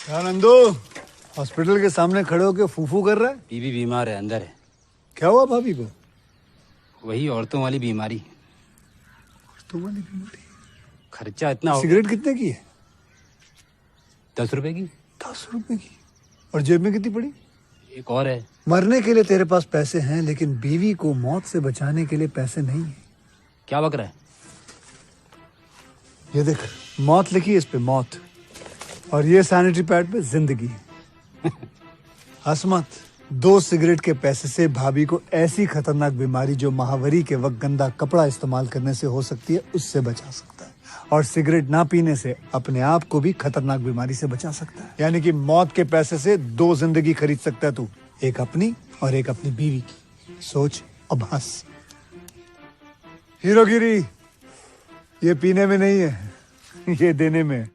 क्या नंदू हॉस्पिटल के सामने खड़े होके फूफू कर रहा है? बीवी बीमार है, अंदर है। क्या हुआ भाभी को? वही औरतों वाली बीमारी। तुम्हारी बीमारी? खर्चा इतना हो। सिगरेट कितने की है? 10 रुपए की। 10 रुपए की? और जेब में कितनी पड़ी? एक और है। मरने के लिए तेरे पास पैसे हैं, लेकिन बीवी को मौत से बचाने के लिए पैसे नहीं है। क्या बक रहा है? ये देख, मौत लिखी है इस पे, मौत। और ये सैनिटरी पैड पे जिंदगी। हंस मत। 2 सिगरेट के पैसे से भाभी को ऐसी खतरनाक बीमारी जो महावरी के वक्त गंदा कपड़ा इस्तेमाल करने से हो सकती है, उससे बचा सकता है। और सिगरेट ना पीने से अपने आप को भी खतरनाक बीमारी से बचा सकता है। यानी कि मौत के पैसे से 2 जिंदगी खरीद सकता है तू, एक अपनी और एक अपनी बीवी की। सोच अब हंस। हीरोगिरी ये पीने में नहीं है, ये देने में है।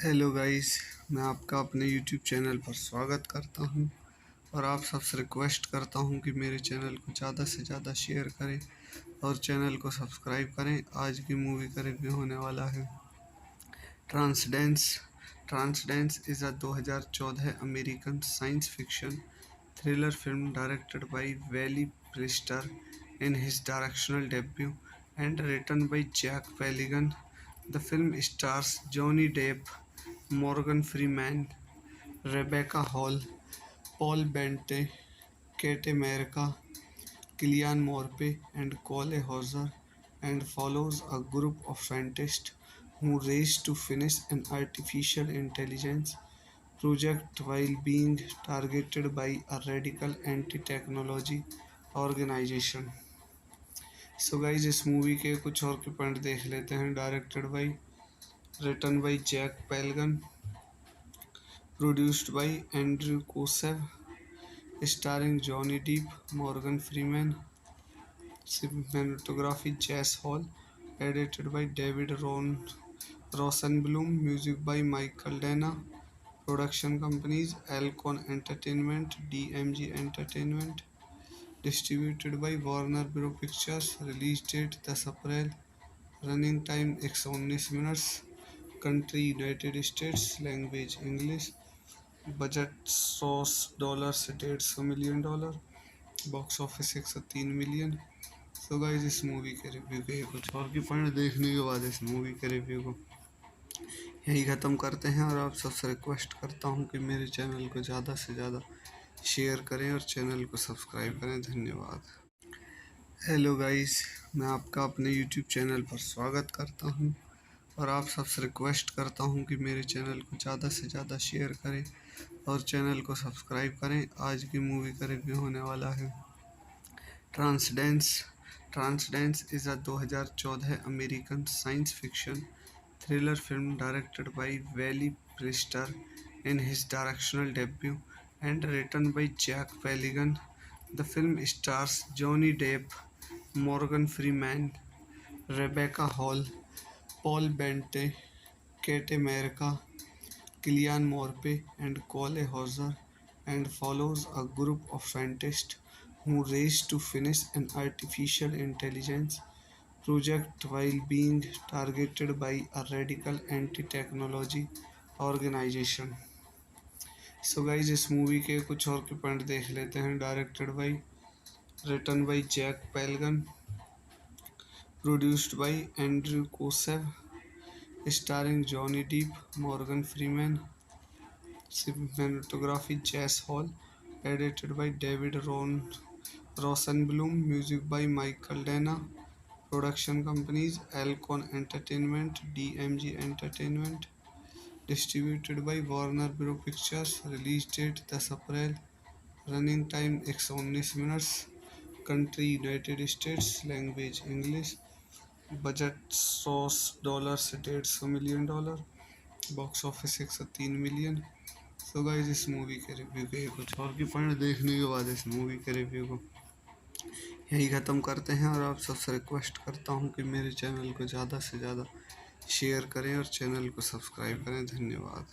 हेलो गाइस, मैं आपका अपने यूट्यूब चैनल पर स्वागत करता हूं और आप सबसे रिक्वेस्ट करता हूं कि मेरे चैनल को ज़्यादा से ज़्यादा शेयर करें और चैनल को सब्सक्राइब करें। आज की मूवी का रिव्यू होने वाला है Transcendence. Transcendence is a 2014 American science fiction thriller film directed by Wally Priester in his directorial debut and written by Jack Peligan. The film stars Johnny Depp, Morgan Freeman, Rebecca Hall, Paul Bettany, Kate America, Cillian Murphy, and Cole Hauser, and follows a group of scientists who race to finish an artificial intelligence project while being targeted by a radical anti-technology organization. So guys इस movie के कुछ और के point देख लेते हैं। Directed by, written by Jack Paglen, produced by Andrew Kosove, starring Johnny Depp, Morgan Freeman, cinematography Jess Hall, edited by David Rosenblum, music by Michael Dana, production companies Alcon Entertainment, DMG Entertainment, distributed by Warner Bros. Pictures, release date 10 April, running time 119 minutes, country United States, language English, budget $100 से $150 million, box office 103 million. तो guys इस movie के review के कुछ और की point देखने के बाद इस मूवी के रिव्यू को यही ख़त्म करते हैं और आप सबसे रिक्वेस्ट करता हूँ कि मेरे चैनल को ज़्यादा से ज़्यादा शेयर करें और चैनल को सब्सक्राइब करें। धन्यवाद। हेलो गाइस, मैं आपका अपने यूट्यूब चैनल पर स्वागत करता हूँ और आप सबसे रिक्वेस्ट करता हूँ कि मेरे चैनल को ज़्यादा से ज़्यादा शेयर करें और चैनल को सब्सक्राइब करें। आज की मूवी का रिव्यू होने वाला है Transcendence. Transcendence is a 2014 American science fiction thriller film directed by Wally Priester in his directorial debut and written by Jack Peligan. The film stars Johnny Depp, Morgan Freeman, Rebecca Hall, Paul Bettany, Kate America, Cillian Murphy, and Cole Hauser, and follows a group of scientists who race to finish an artificial intelligence project while being targeted by a radical anti-technology organization. So guys इस movie के कुछ और के point देख लेते हैं। Directed by, written by Jack Paglen, produced by Andrew Kosove, starring Johnny Depp, Morgan Freeman, cinematography Jess Hall, edited by David Rosenblum, music by Michael Dana, production companies Alcon Entertainment, DMG Entertainment, distributed by Warner Bros. Pictures, release date 10 April, running time 119 minutes, country United States, language English, budget $100 से $150 million, box office 103 million. तो guys इस movie के review के कुछ और की point देखने के बाद इस मूवी के रिव्यू को यही ख़त्म करते हैं और आप सबसे रिक्वेस्ट करता हूँ कि मेरे चैनल को ज़्यादा से ज़्यादा शेयर करें और चैनल को सब्सक्राइब करें। धन्यवाद।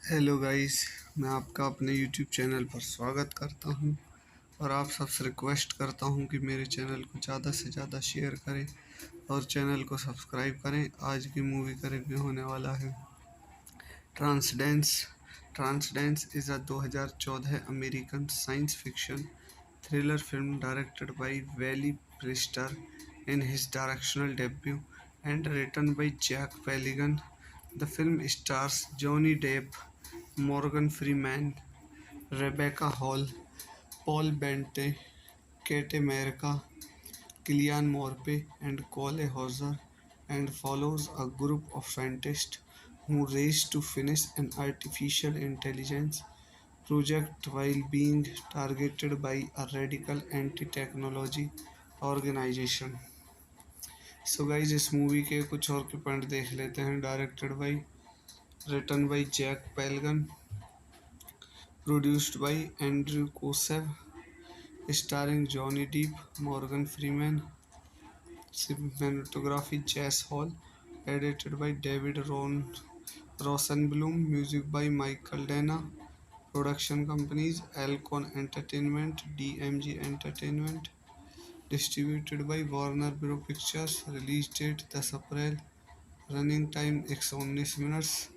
हेलो गाइस, मैं आपका अपने यूट्यूब चैनल पर स्वागत करता हूँ और आप सबसे रिक्वेस्ट करता हूँ कि मेरे चैनल को ज़्यादा से ज़्यादा शेयर करें और चैनल को सब्सक्राइब करें। आज की मूवी का रिव्यू होने वाला है Transcendence. Transcendence is a 2014 American science fiction thriller film directed by Wally Priester in his directorial debut and written by Jack Peligan. The film stars Johnny Depp, Morgan Freeman, Rebecca Hall, Paul Bettany, Kate America, Cillian Murphy, and Cole Hauser, and follows a group of scientists who race to finish an artificial intelligence project while being targeted by a radical anti-technology organization. So guys इस movie के कुछ और के point देख लेते हैं। Directed by, written by Jack Paglen, produced by Andrew Kosove, starring Johnny Depp, Morgan Freeman, cinematography Jess Hall, edited by David Rosenblum, music by Michael Dana. Production companies Alcon Entertainment, DMG Entertainment. Distributed by Warner Bros. Pictures. Release date 10 April. Running time 119 minutes.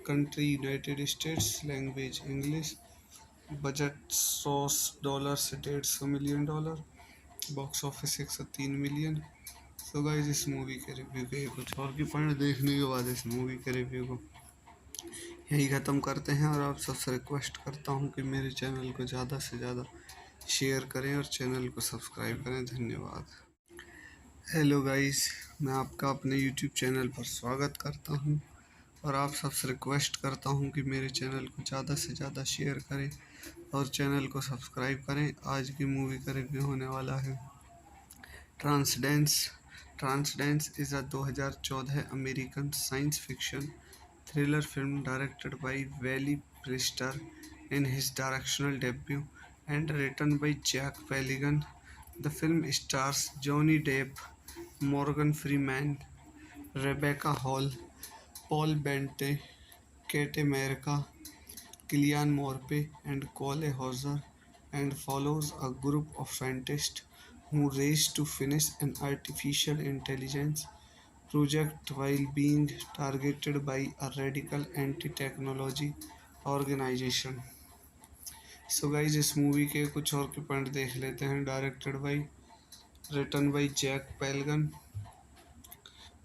Country United States. Language English. Budget $100 से $150 million. Box office 103 million. So guys इस movie के review के कुछ और की point देखने के बाद इस मूवी के रिव्यू को यही ख़त्म करते हैं और आप सबसे रिक्वेस्ट करता हूँ कि मेरे चैनल को ज़्यादा से ज़्यादा शेयर करें और चैनल को सब्सक्राइब करें. धन्यवाद. हेलो गाइस, मैं आपका अपने यूट्यूब चैनल पर स्वागत करता हूँ और आप सबसे रिक्वेस्ट करता हूँ कि मेरे चैनल को ज़्यादा से ज़्यादा शेयर करें और चैनल को सब्सक्राइब करें. आज की मूवी का रिव्यू होने वाला है Transcendence. Transcendence is a 2014 American science fiction thriller film directed by Wally Priester in his directorial debut and written by Jack Peligan. The film stars Johnny Depp, Morgan Freeman, Rebecca Hall, Paul Bettany, Kate America, Cillian Murphy, and Cole Hauser, and follows a group of scientists who race to finish an artificial intelligence project while being targeted by a radical anti-technology organization. So guys इस movie के कुछ और के point देख लेते हैं. Directed by, written by Jack Paglen,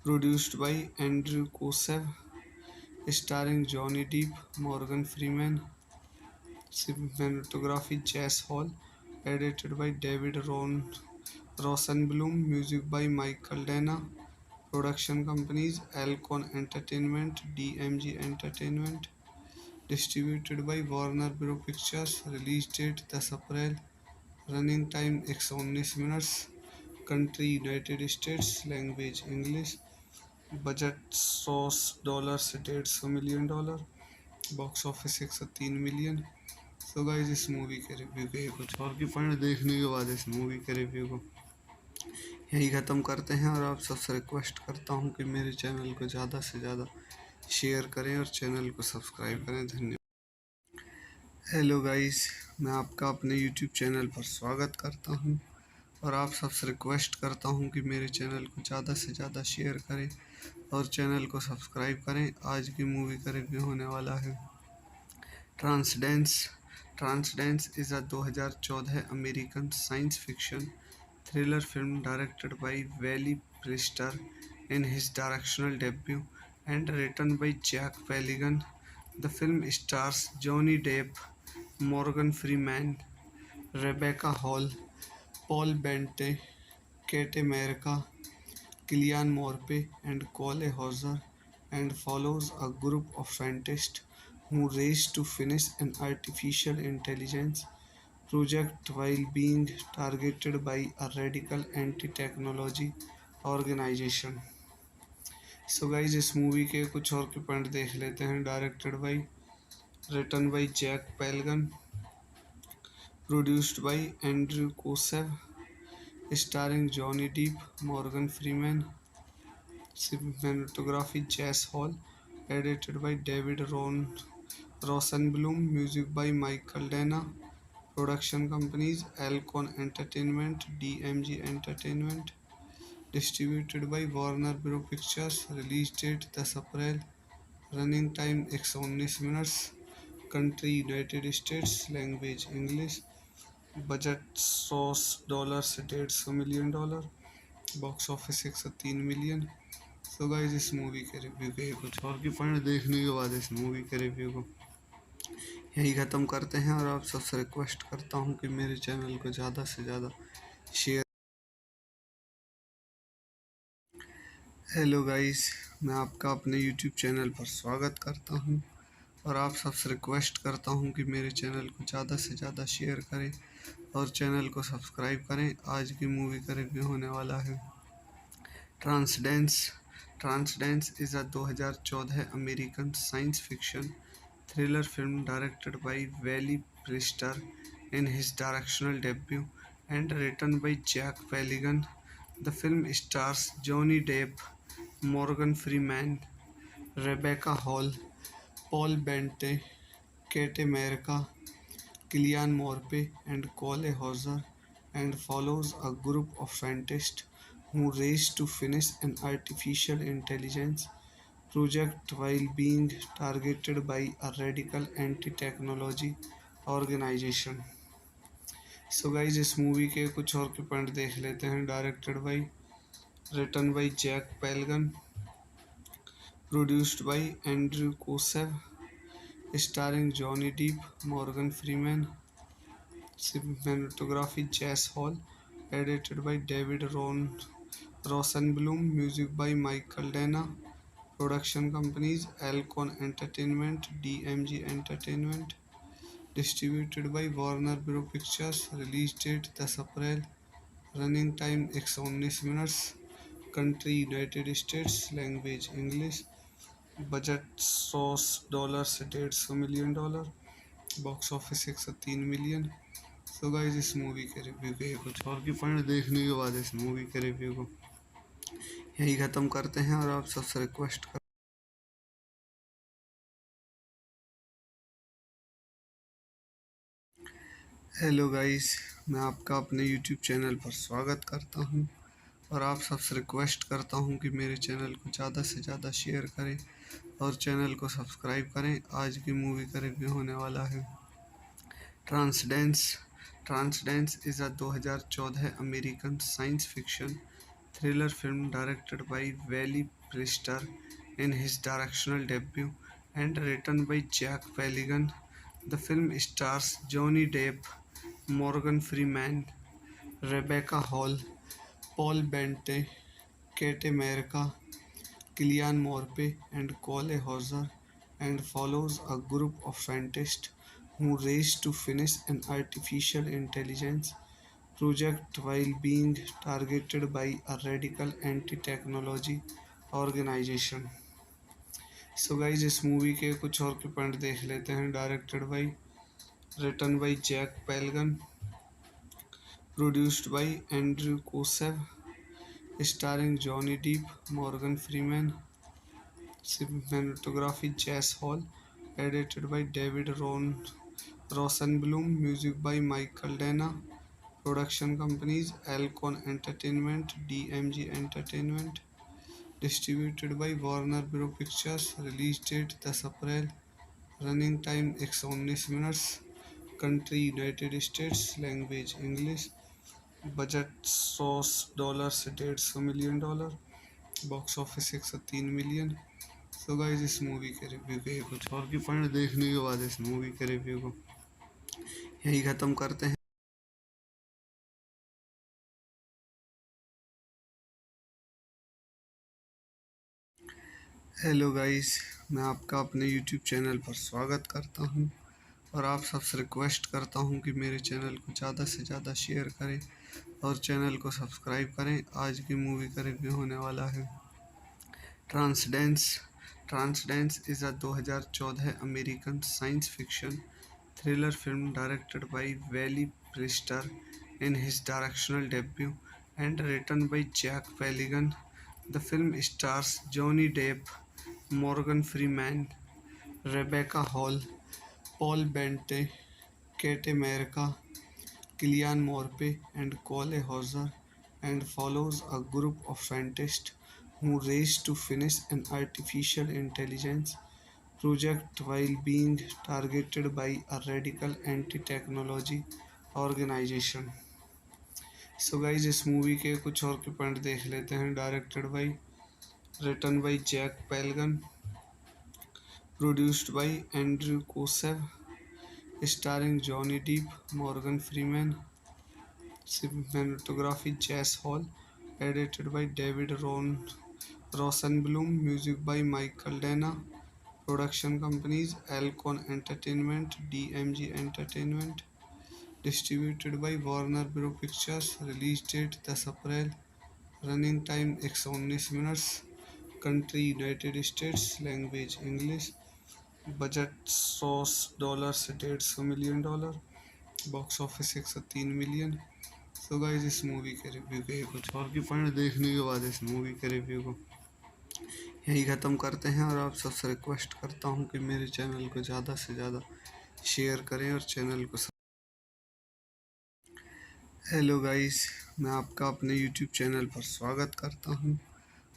produced by Andrew Kosove, starring Johnny Depp, Morgan Freeman, cinematography Jess Hall, edited by David रोसेनब्लूम, music by Michael Danna. Production companies Alcon Entertainment, DMG Entertainment. Distributed by Warner Bros. Pictures. Release date 10 April. Running time 119 minutes. Country United States. Language English. Budget $100 से $150 million. Box office 103 million. So guys इस movie के review के कुछ और की point देखने के बाद इस मूवी के रिव्यू को यही ख़त्म करते हैं और आप सबसे रिक्वेस्ट करता हूँ कि मेरे चैनल को ज़्यादा से ज़्यादा शेयर करें और चैनल को सब्सक्राइब करें. धन्यवाद. हेलो गाइस, मैं आपका अपने यूट्यूब चैनल पर स्वागत करता हूँ और आप सबसे रिक्वेस्ट करता हूँ कि मेरे चैनल को ज़्यादा से ज़्यादा शेयर करें और चैनल को सब्सक्राइब करें. आज की मूवी का रिव्यू होने वाला है Transcendence. Transcendence is a 2014 American science fiction thriller film directed by Wally Priester in his directorial debut and written by Jack Peligan. The film stars Johnny Depp, Morgan Freeman, Rebecca Hall, Paul Bettany, Kate America, Cillian Murphy, and Cole Hauser, and follows a group of scientists who race to finish an artificial intelligence project while being targeted by a radical anti-technology organization. So guys इस movie के कुछ और के point देख लेते हैं. Directed by, written by Jack Paglen, produced by Andrew Kosove, starring Johnny Depp, Morgan Freeman, cinematography Jess Hall, edited by David रोसेनब्लूम, music by Michael Danna. Production companies Alcon Entertainment, DMG Entertainment. Distributed by Warner Bros. Pictures. Release date 10 April. Running time 119 minutes. Country United States. Language English. Budget $100 से $150 million. Box office 103 million. So guys इस movie के review के कुछ और की point देखने के बाद इस मूवी के रिव्यू को यही ख़त्म करते हैं और आप सबसे रिक्वेस्ट करता हूँ कि मेरे चैनल को ज़्यादा से ज़्यादा शेयर. हेलो गाइस, मैं आपका अपने यूट्यूब चैनल पर स्वागत करता हूँ और आप सबसे रिक्वेस्ट करता हूँ कि मेरे चैनल को ज़्यादा से ज़्यादा शेयर करें और चैनल को सब्सक्राइब करें. आज की मूवी का रिव्यू होने वाला है Transcendence. Transcendence is a 2014 American science fiction thriller film directed by Wally Priester in his directorial debut and written by Jack Peligan. The film stars Johnny Depp, Morgan Freeman, Rebecca Hall, Paul Bente, Kate America, Kilian Morpe, and Cole Hauser, and follows a group of scientists who race to finish an artificial intelligence project while being targeted by a radical anti-technology organization. So guys इस movie के कुछ और के point देख लेते हैं। Directed by, written by Jack Paglen, produced by Andrew Kosove, starring Johnny Depp, Morgan Freeman, cinematography Jess Hall, edited by David Rosenblum, music by Michael Dana, production companies Alcon Entertainment, DMG Entertainment, distributed by Warner Bros Pictures, release date 10 April, running time 119 minutes, country United States, language English, budget $100 से $150 million, box office 103 million. तो guys इस movie के review के कुछ और की point देखने के बाद इस मूवी के रिव्यू को यही ख़त्म करते हैं और आप सबसे रिक्वेस्ट कर हेलो गाइस, मैं आपका अपने यूट्यूब चैनल पर स्वागत करता हूं और आप सबसे रिक्वेस्ट करता हूं कि मेरे चैनल को ज़्यादा से ज़्यादा शेयर करें और चैनल को सब्सक्राइब करें। आज की मूवी का रिव्यू होने वाला है Transcendence. Transcendence is a 2014 American science fiction thriller film directed by Wally Priester in his directorial debut and written by Jack Peligan. The film stars Johnny Depp, Morgan Freeman, Rebecca Hall, Paul Bente, Kate America, Cillian Murphy, and Cole Hauser, and follows a group of scientists who race to finish an artificial intelligence project while being targeted by a radical anti-technology organization. So guys इस movie के कुछ और के point देख लेते हैं। Directed by, written by Jack Paglen, produced by Andrew Kosove, starring Johnny Depp, Morgan Freeman, cinematography Jess Hall, edited by David Rosenblum, music by Michael Dana, production companies Alcon Entertainment, DMG Entertainment, distributed by Warner Bros Pictures, release date 10 April, running time 119 minutes, country United States, language English, budget $100 से $150 million, box office 103 million. तो guys इस movie के review के कुछ और की point देखने के बाद इस मूवी के रिव्यू को यही ख़त्म करते हैं। हेलो गाइस, मैं आपका अपने यूट्यूब चैनल पर स्वागत करता हूं और आप सबसे रिक्वेस्ट करता हूं कि मेरे चैनल को ज़्यादा से ज़्यादा शेयर करें और चैनल को सब्सक्राइब करें। आज की मूवी का रिव्यू होने वाला है Transcendence. Transcendence is a 2014 American science fiction thriller film directed by Wally Priester in his directorial debut and written by Jack Peligan. The film stars Johnny Depp, Morgan Freeman, Rebecca Hall, Paul Bente, Kate America, Cillian Murphy, and Cole Hauser, and follows a group of scientists who race to finish an artificial intelligence project while being targeted by a radical anti-technology organization. So guys इस movie के कुछ और के point देख लेते हैं। Directed by, written by Jack Paglen, produced by Andrew Kosove, starring Johnny Depp, Morgan Freeman, cinematography Jess Hall, edited by David Rosenblum, music by Michael Dana, production companies Alcon Entertainment, DMG Entertainment, distributed by Warner Bros Pictures, release date 10 April, running time 119 minutes, country United States, language English, budget $100 से $150 million, box office 103 million. तो guys इस movie के review के कुछ और की point देखने के बाद इस मूवी के रिव्यू को यही ख़त्म करते हैं और आप सबसे रिक्वेस्ट करता हूँ कि मेरे चैनल को ज़्यादा से ज़्यादा शेयर करें और चैनल को हेलो गाइस, मैं आपका अपने यूट्यूब चैनल पर स्वागत करता हूँ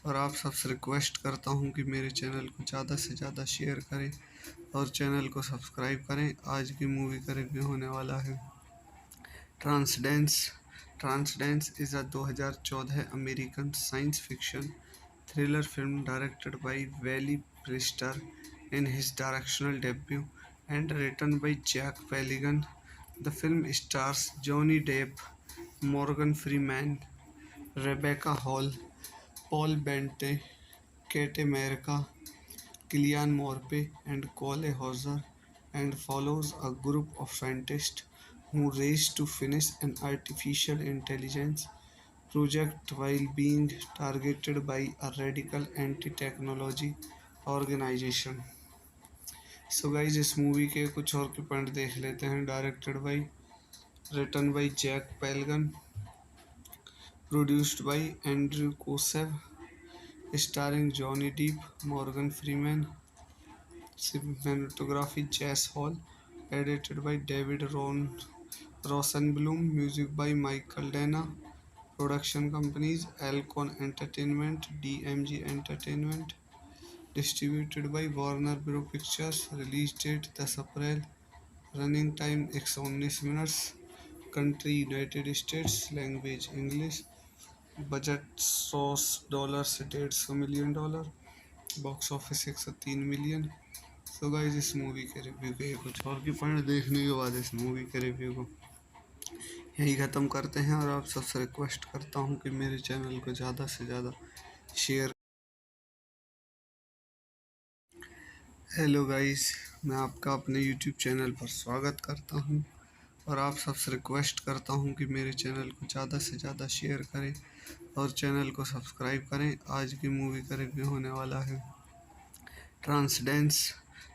और आप सबसे रिक्वेस्ट करता हूँ कि मेरे चैनल को ज़्यादा से ज़्यादा शेयर करें और चैनल को सब्सक्राइब करें। आज की मूवी का रिव्यू होने वाला है Transcendence. Transcendence is a 2014 American science fiction thriller film directed by Wally Priester in his directorial debut and written by Jack Peligan. The film stars Johnny Depp, Morgan Freeman, Rebecca Hall, Paul Bettany, Kate America, Cillian Murphy, and Cole Hauser, and follows a group of scientists who race to finish an artificial intelligence project while being targeted by a radical anti-technology organization. So guys इस movie के कुछ और के point देख लेते हैं। Directed by, written by Jack Paglen, produced by Andrew Kosove, starring Johnny Depp, Morgan Freeman, cinematography Jess Hall, edited by David Rosenblum, music by Michael Dana, production companies Alcon Entertainment, DMG Entertainment, distributed by Warner Bros. Pictures, release date 10 April, running time 119 minutes, country United States, language English, budget $100 से $150 million, box office 103 million. So guys इस movie के review के कुछ और की point देखने के बाद इस मूवी के रिव्यू को यही ख़त्म करते हैं और आप सबसे रिक्वेस्ट करता हूँ कि मेरे चैनल को ज़्यादा से ज़्यादा शेयर। हेलो गाइस, मैं आपका अपने यूट्यूब चैनल पर स्वागत करता हूँ और आप सबसे रिक्वेस्ट करता हूँ कि मेरे चैनल को ज़्यादा से ज़्यादा शेयर करें और चैनल को सब्सक्राइब करें। आज की मूवी का रिव्यू होने वाला है Transcendence.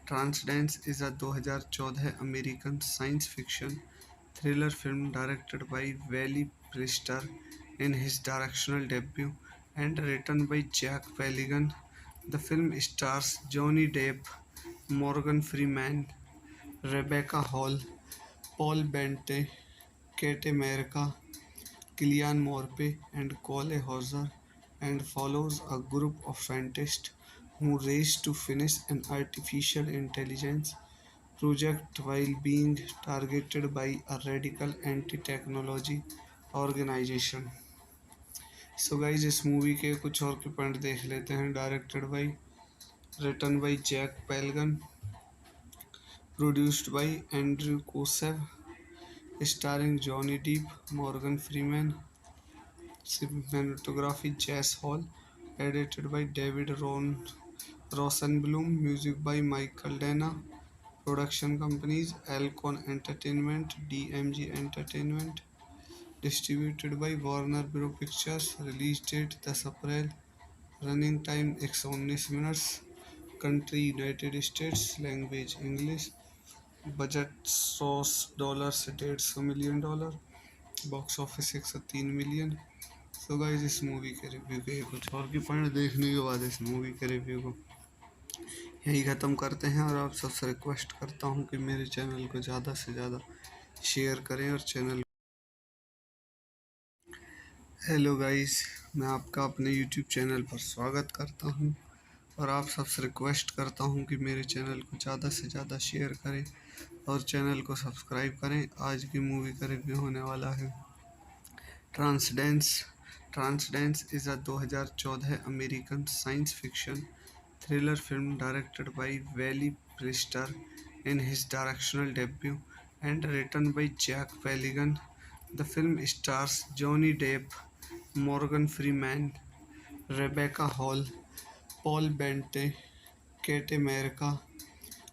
Transcendence is a 2014 American science fiction thriller film directed by Wally Priester in his directorial debut and written by Jack Peligan. The film stars Johnny Depp, Morgan Freeman, Rebecca Hall, Paul Bettany, Kate America, Cillian Murphy, and Cole Hauser, and follows a group of scientists who race to finish an artificial intelligence project while being targeted by a radical anti-technology organization. So guys इस movie के कुछ और के point देख लेते हैं। Directed by, written by Jack Paglen, produced by Andrew Kosove, starring Johnny Depp, Morgan Freeman, cinematography Jess Hall, edited by David Rosenblum, music by Michael Dana, production companies Alcon Entertainment, DMG Entertainment, distributed by Warner Bros. Pictures, release date 10 April, running time 119 minutes, country United States, language English, budget $100 से $150 million, box office 103 million. So guys इस movie के review के कुछ और की point देखने के बाद इस मूवी के रिव्यू को यही ख़त्म करते हैं और आप सबसे रिक्वेस्ट करता हूँ कि मेरे चैनल को ज़्यादा से ज़्यादा शेयर करें और चैनल। हेलो गाइस, मैं आपका अपने यूट्यूब चैनल पर स्वागत करता हूँ और आप सबसे रिक्वेस्ट करता हूँ कि मेरे चैनल को ज़्यादा से ज़्यादा शेयर करें और चैनल को सब्सक्राइब करें। आज की मूवी का रिव्यू होने वाला है Transcendence. Transcendence is a 2014 American science fiction thriller film directed by Wally Priester in his directorial debut and written by Jack Peligan. The film stars Johnny Depp, Morgan Freeman, Rebecca Hall, Paul Bettany, Kate America,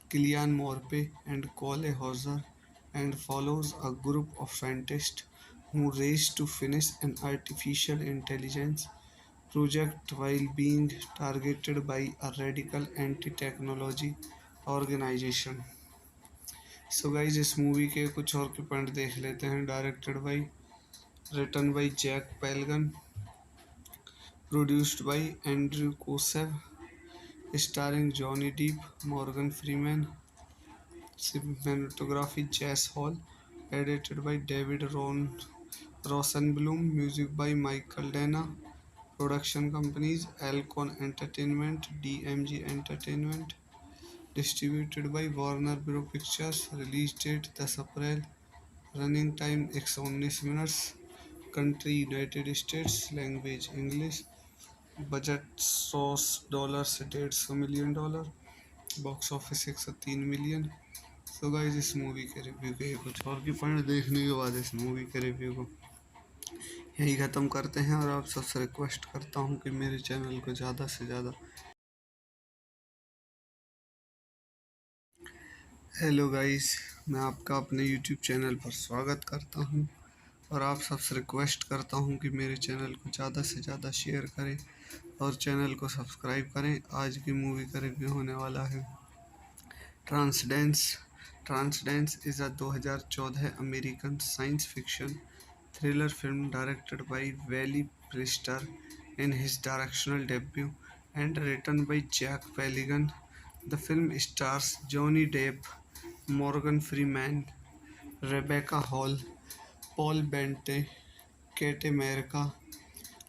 Cillian Murphy, and Cole Hauser, and follows a group of scientists who race to finish an artificial intelligence project while being targeted by a radical anti-technology organization. So guys इस movie के कुछ और के point देख लेते हैं। Directed by, written by Jack Paglen, produced by Andrew Kosev, starring Johnny Depp, Morgan Freeman, cinematography Jess Hall, edited by David Rosenblum, music by Michael Dana, production companies Alcon Entertainment, DMG Entertainment, distributed by Warner Bros. Pictures, release date 10 April, running time 119 minutes, country United States, language English, budget $100 से $150 million, box office 103 million. So guys इस movie के review के कुछ और की point देखने के बाद इस मूवी के रिव्यू को यही ख़त्म करते हैं, और आप सबसे रिक्वेस्ट करता हूँ कि मेरे चैनल को ज़्यादा से ज़्यादा। हेलो गाइस, मैं आपका अपने यूट्यूब चैनल पर स्वागत करता हूँ, और आप सबसे रिक्वेस्ट करता हूँ कि मेरे चैनल को ज़्यादा से ज़्यादा शेयर करें और चैनल को सब्सक्राइब करें। आज की मूवी का रिव्यू होने वाला है Transcendence. Transcendence is a 2014 American science fiction thriller film directed by Wally Priester in his directorial debut and written by Jack Peligan. The film stars Johnny Depp, Morgan Freeman, Rebecca Hall, Paul Bettany, Kate America,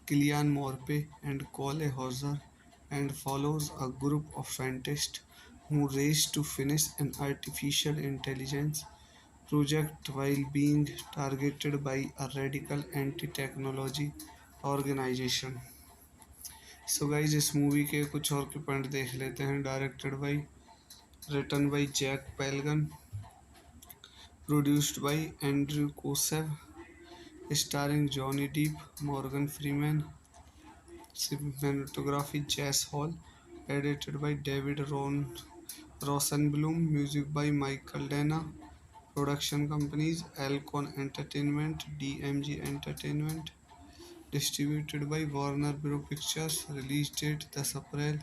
Cillian Murphy, and Cole Hauser, and follows a group of scientists who race to finish an artificial intelligence project while being targeted by a radical anti-technology organization. So guys इस movie के कुछ और के point देख लेते हैं। Directed by, written by Jack Paglen, produced by Andrew Kosove, starring Johnny Depp, Morgan Freeman, cinematography Jess Hall, edited by David Rosenblum, music by Michael Dana, production companies Alcon Entertainment, DMG Entertainment, distributed by Warner Bros. Pictures, release date 10 April,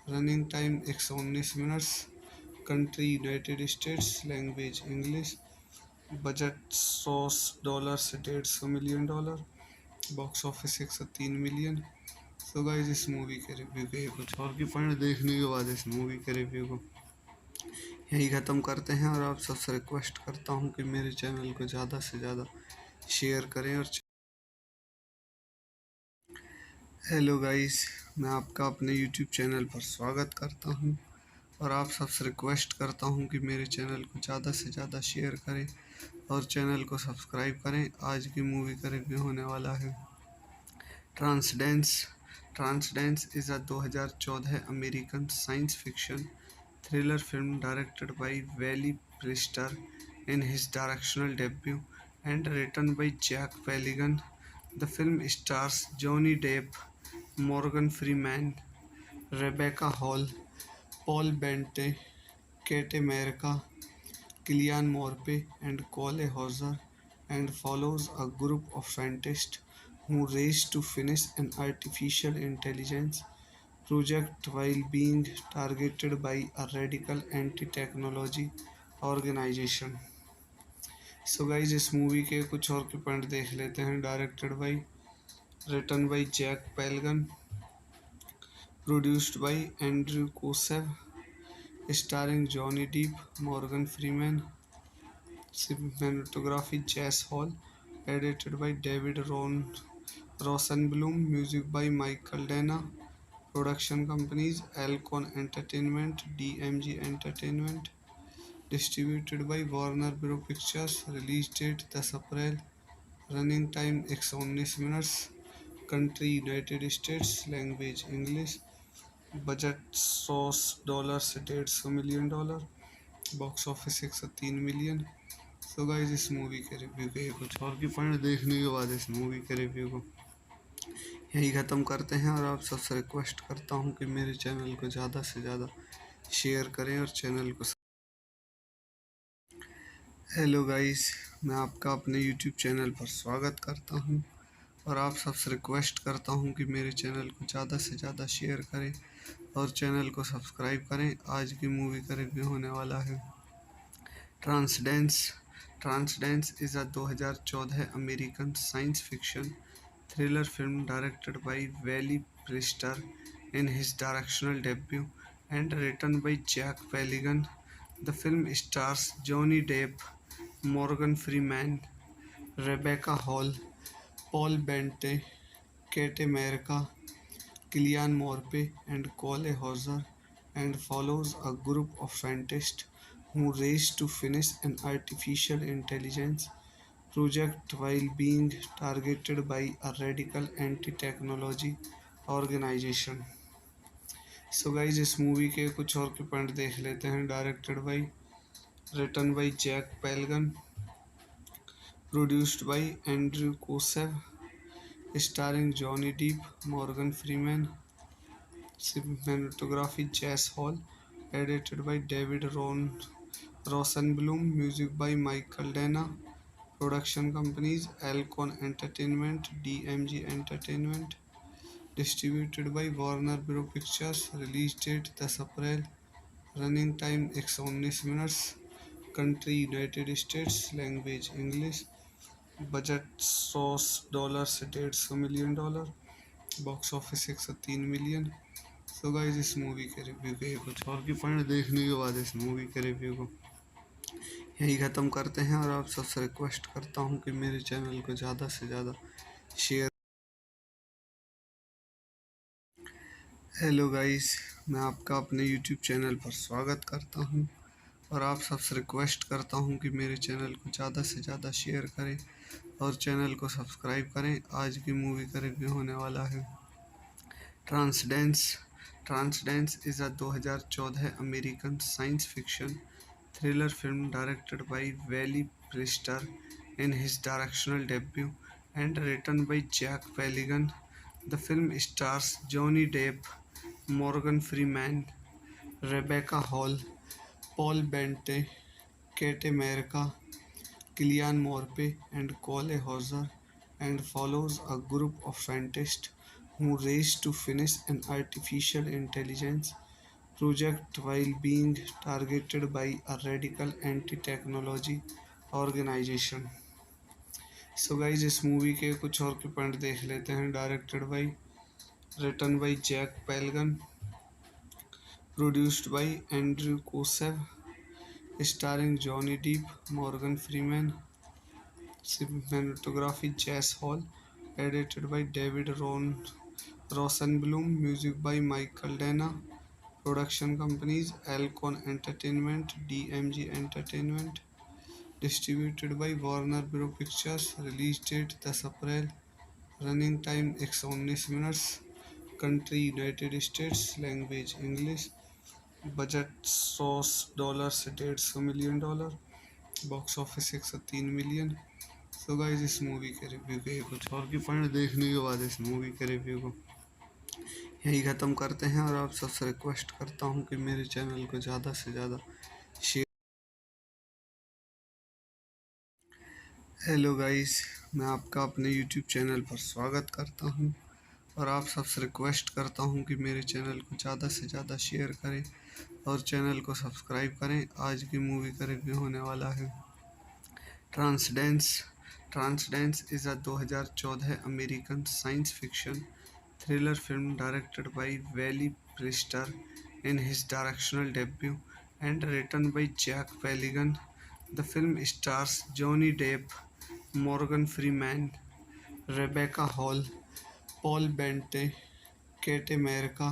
running time 119 minutes, country United States, language English, budget $100 से $150 million, box office 103 million. So guys इस movie के review के कुछ और की point देखने के बाद इस मूवी के रिव्यू को यही ख़त्म करते हैं, और आप सबसे रिक्वेस्ट करता हूँ कि मेरे चैनल को ज़्यादा से ज़्यादा शेयर करें। और हेलो गाइस, मैं आपका अपने यूट्यूब चैनल पर स्वागत करता हूँ, और आप सबसे रिक्वेस्ट करता हूँ कि मेरे चैनल को ज़्यादा से ज़्यादा शेयर करें और चैनल को सब्सक्राइब करें। आज की मूवी का रिव्यू होने वाला है Transcendence. Transcendence is a 2014 American science fiction thriller film directed by Wally Priester in his directorial debut and written by Jack Peligan. The film stars Johnny Depp, Morgan Freeman, Rebecca Hall, Paul Bettany, Kate America, Cillian Murphy, and Cole Hauser, and follows a group of scientists who race to finish an artificial intelligence project while being targeted by a radical anti-technology organization. So guys इस movie के कुछ और के point देख लेते हैं। Directed by, written by Jack Paglen, produced by Andrew Kosove, starring Johnny Depp, Morgan Freeman, cinematography Jess Hall, edited by David Rosenblum, music by Michael Dana, production companies Alcon Entertainment, DMG Entertainment, distributed by Warner Bros. Pictures, release date 10 April, running time 119 minutes, country United States, language English, budget $100 से $150 million, box office 103 million. So guys इस movie के review के कुछ और की point देखने के बाद इस मूवी के रिव्यू को यही ख़त्म करते हैं, और आप सबसे रिक्वेस्ट करता हूँ कि मेरे चैनल को ज़्यादा से ज़्यादा शेयर करें और चैनल को। हेलो गाइस, मैं आपका अपने यूट्यूब चैनल पर स्वागत करता हूँ, और आप सबसे रिक्वेस्ट करता हूँ कि मेरे चैनल को ज़्यादा से ज़्यादा शेयर करें और चैनल को सब्सक्राइब करें। आज की मूवी का रिव्यू होने वाला है Transcendence. Transcendence is a 2014 American science fiction thriller film directed by Wally Priester in his directorial debut and written by Jack Peligan. The film stars Johnny Depp, Morgan Freeman, Rebecca Hall, Paul Bettany, Kate America, Cillian Murphy, and Cole Hauser, and follows a group of scientists who race to finish an artificial intelligence project while being targeted by a radical anti-technology organization. So guys इस movie के कुछ और के point देख लेते हैं. Directed by, written by Jack Paglen, produced by Andrew Kosove, starring Johnny Depp, Morgan Freeman, cinematography Jess Hall, edited by David Rosenblum, music by Michael Dana, production companies Alcon Entertainment, DMG Entertainment, distributed by Warner Bros Pictures, release date 10 April, running time 119 minutes, country United States, language English, budget $100 से $150 million, box office 103 million. तो guys इस movie के review के कुछ और की point देखने के बाद इस मूवी के रिव्यू को यही ख़त्म करते हैं. और आप सबसे रिक्वेस्ट करता हूं कि मेरे चैनल को ज़्यादा से ज़्यादा शेयर. हेलो गाइस, मैं आपका अपने यूट्यूब चैनल पर स्वागत करता हूं और आप सबसे रिक्वेस्ट करता हूं कि मेरे चैनल को ज़्यादा से ज़्यादा शेयर करें और चैनल को सब्सक्राइब करें. आज की मूवी का रिव्यू होने वाला है Transcendence. Transcendence is a 2014 American science fiction thriller film directed by Wally Priester in his directorial debut and written by Jack Peligan. The film stars Johnny Depp, Morgan Freeman, Rebecca Hall, Paul Bettany, Kate America, Cillian Murphy, and Cole Hauser, and follows a group of scientists who race to finish an artificial intelligence project while being targeted by a radical anti-technology organization. So guys इस movie के कुछ और के point देख लेते हैं. Directed by, written by Jack Paglen, produced by Andrew Kosove, starring Johnny Depp, Morgan Freeman, cinematography Jess Hall, edited by David Rosenblum, music by Michael Dana, production companies Alcon Entertainment, DMG Entertainment, distributed by Warner Bros Pictures, release date 10 April, running time 119 minutes, country United States, language English, budget $100 से $150 million, box office 103 million. तो guys इस movie के review के कुछ और की point देखने के बाद इस मूवी के रिव्यू को यही ख़त्म करते हैं. और आप सबसे रिक्वेस्ट करता हूं कि मेरे चैनल को ज़्यादा से ज़्यादा शेयर. हेलो गाइस, मैं आपका अपने यूट्यूब चैनल पर स्वागत करता हूं और आप सबसे रिक्वेस्ट करता हूं कि मेरे चैनल को ज़्यादा से ज़्यादा शेयर करें और चैनल को सब्सक्राइब करें. आज की मूवी का रिव्यू होने वाला है Transcendence. Transcendence is a 2014 American science fiction thriller film directed by Wally Priester in his directorial debut and written by Jack Peligan. The film stars Johnny Depp, Morgan Freeman, Rebecca Hall, Paul Bettany, Kate America,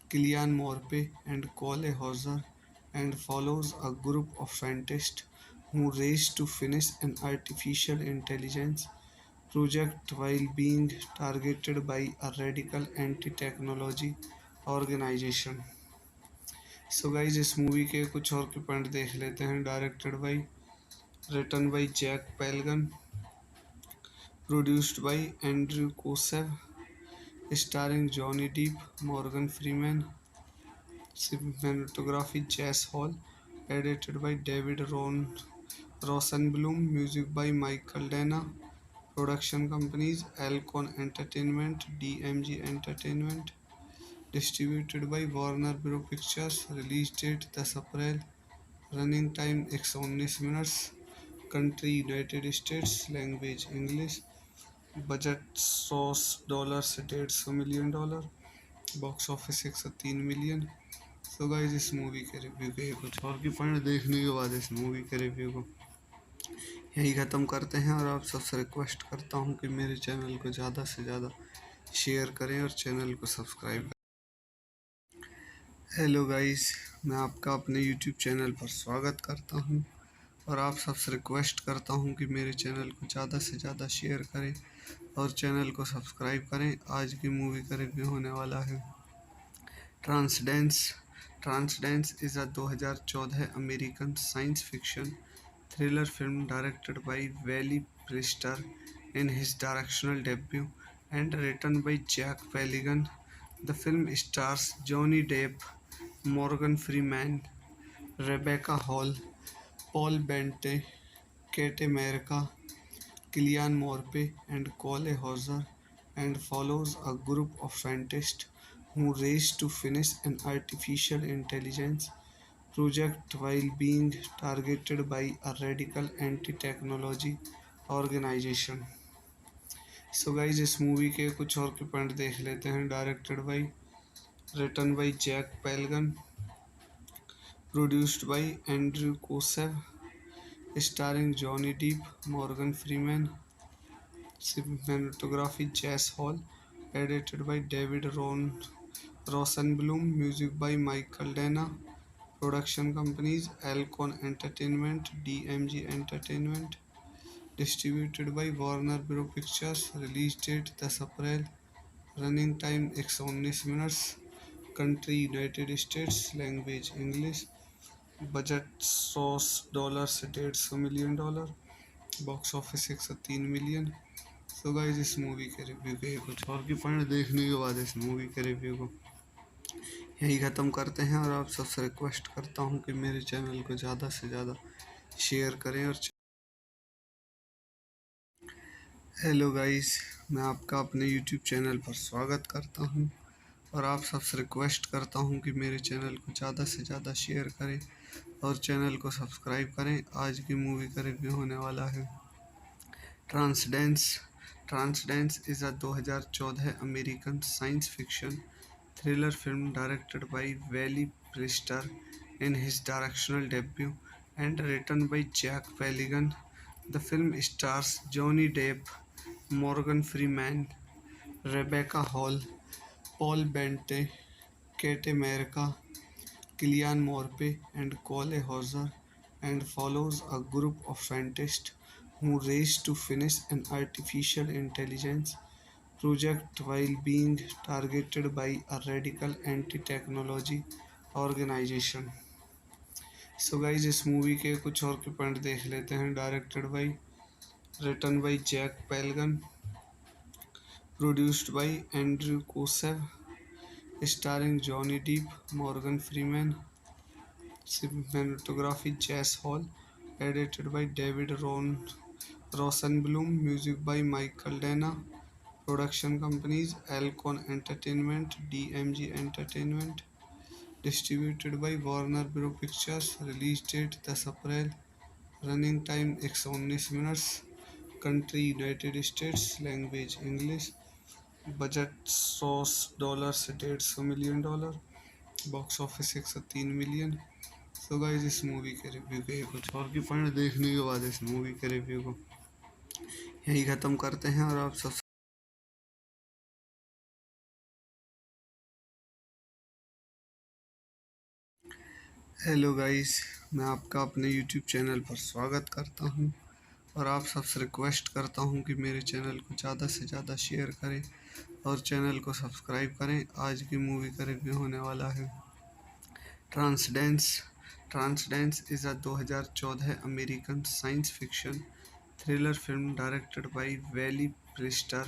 Cillian Murphy, and Cole Hauser, and follows a group of scientists who race to finish an artificial intelligence project while being targeted by a radical anti-technology organization. So guys इस movie के कुछ और के point देख लेते हैं. Directed by, written by Jack Paglen, produced by Andrew Kosove, starring Johnny Depp, Morgan Freeman, cinematography Jess Hall, edited by David Rosenblum, music by Michael Dana, production companies Alcon Entertainment, DMG Entertainment, distributed by Warner Bros Pictures, release date 10 April, running time 119 minutes, country United States, language English, budget $100 से $150 million, box office 103 million. तो guys इस movie के review के कुछ और की point देखने के बाद इस मूवी के रिव्यू को यही ख़त्म करते हैं, और आप सबसे रिक्वेस्ट करता हूँ कि मेरे चैनल को ज़्यादा से ज़्यादा शेयर करें और चैनल को सब्सक्राइब करें। हेलो गाइस, मैं आपका अपने यूट्यूब चैनल पर स्वागत करता हूं, और आप सबसे रिक्वेस्ट करता हूं कि मेरे चैनल को ज़्यादा से ज़्यादा शेयर करें और चैनल को सब्सक्राइब करें। आज की मूवी का रिव्यू होने वाला है Transcendence. Transcendence is a 2014 American science fiction thriller film directed by Wally Priester in his directorial debut and written by Jack Peligan. The film stars Johnny Depp, Morgan Freeman, Rebecca Hall, Paul Bettany, Kate America, Cillian Murphy, and Cole Hauser, and follows a group of scientists who race to finish an artificial intelligence project while being targeted by a radical anti-technology organization. So guys इस movie के कुछ और के point देख लेते हैं। Directed by, written by Jack Paglen, produced by Andrew Kosove, starring Johnny Depp, Morgan Freeman, cinematography Jess Hall, edited by David Rosenblum, music by Michael Dana, production companies Alcon Entertainment, DMG Entertainment, distributed by Warner Bros Pictures, release date 10 April, running time 119 minutes, country United States, language English, budget $100 से $150 million, box office 103 million. तो guys इस movie के review के कुछ और की point देखने के बाद इस मूवी के रिव्यू को यही ख़त्म करते हैं, और आप सबसे रिक्वेस्ट करता हूँ कि मेरे चैनल को ज़्यादा से ज़्यादा शेयर करें और हेलो गाइस, मैं आपका अपने यूट्यूब चैनल पर स्वागत करता हूँ, और आप सबसे रिक्वेस्ट करता हूँ कि मेरे चैनल को ज़्यादा से ज़्यादा शेयर करें और चैनल को सब्सक्राइब करें। आज की मूवी का रिव्यू होने वाला है Transcendence. Transcendence is a 2014 American science fiction thriller film directed by Wally Priester in his directorial debut and written by Jack Peligan. The film stars Johnny Depp, Morgan Freeman, Rebecca Hall, Paul Bettany, Kate America, Cillian Murphy, and Cole Hauser, and follows a group of scientists who race to finish an artificial intelligence project while being targeted by a radical anti-technology organization. So guys इस movie के कुछ और के point देख लेते हैं। Directed by, written by Jack Paglen, produced by Andrew Kosove, starring Johnny Depp, Morgan Freeman, cinematography Jess Hall, edited by David Rosenblum, music by Michael Dana, production companies Alcon Entertainment, DMG Entertainment, distributed by Warner Bros Pictures, release date 10 April, running time 119 minutes, country United States, language English, budget $100 से $150 million, box office 103 million. तो guys इस movie के review के कुछ और की point देखने के बाद इस मूवी के रिव्यू को यही ख़त्म करते हैं, और आप सब हेलो गाइस, मैं आपका अपने यूट्यूब चैनल पर स्वागत करता हूं, और आप सबसे रिक्वेस्ट करता हूं कि मेरे चैनल को ज़्यादा से ज़्यादा शेयर करें और चैनल को सब्सक्राइब करें। आज की मूवी का रिव्यू होने वाला है Transcendence. Transcendence is a 2014 American science fiction thriller film directed by Wally Priester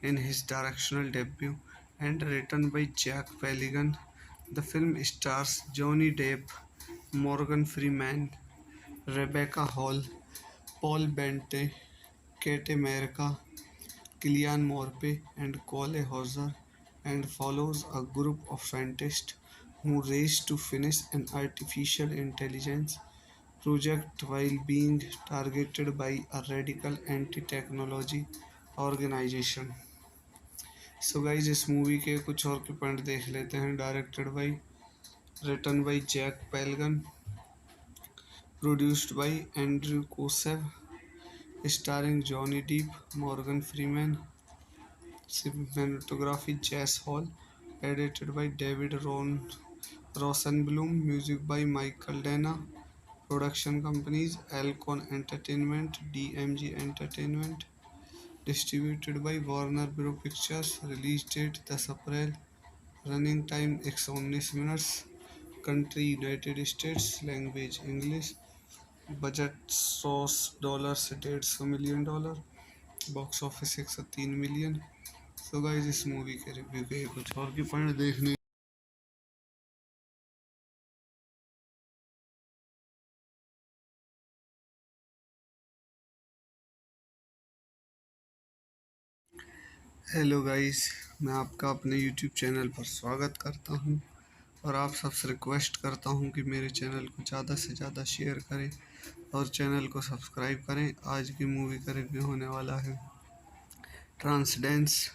in his directorial debut and written by Jack Peligan. The film stars Johnny Depp, Morgan Freeman, Rebecca Hall, Paul Bettany, Kate America, Cillian Murphy, and Cole Hauser, and follows a group of scientists who race to finish an artificial intelligence project while being targeted by a radical anti-technology organization. So guys इस movie के कुछ और के point देख लेते हैं। Directed by, written by Jack Paglen, produced by Andrew Kosove, starring Johnny Depp, Morgan Freeman, cinematography Jess Hall, edited by David Rosenblum, music by Michael Dana, production companies Alcon Entertainment, DMG Entertainment, distributed by Warner Bros Pictures, release date 10 April, running time 119 minutes, country United States, language English, budget $100 से $150 million, box office 103 million. तो guys इस movie के review के कुछ और की point देखने। Hello guys, मैं आपका अपने यूट्यूब चैनल पर स्वागत करता हूं और आप सबसे रिक्वेस्ट करता हूं कि मेरे चैनल को ज़्यादा से ज़्यादा शेयर करें और चैनल को सब्सक्राइब करें। आज की मूवी का रिव्यू होने वाला है Transcendence.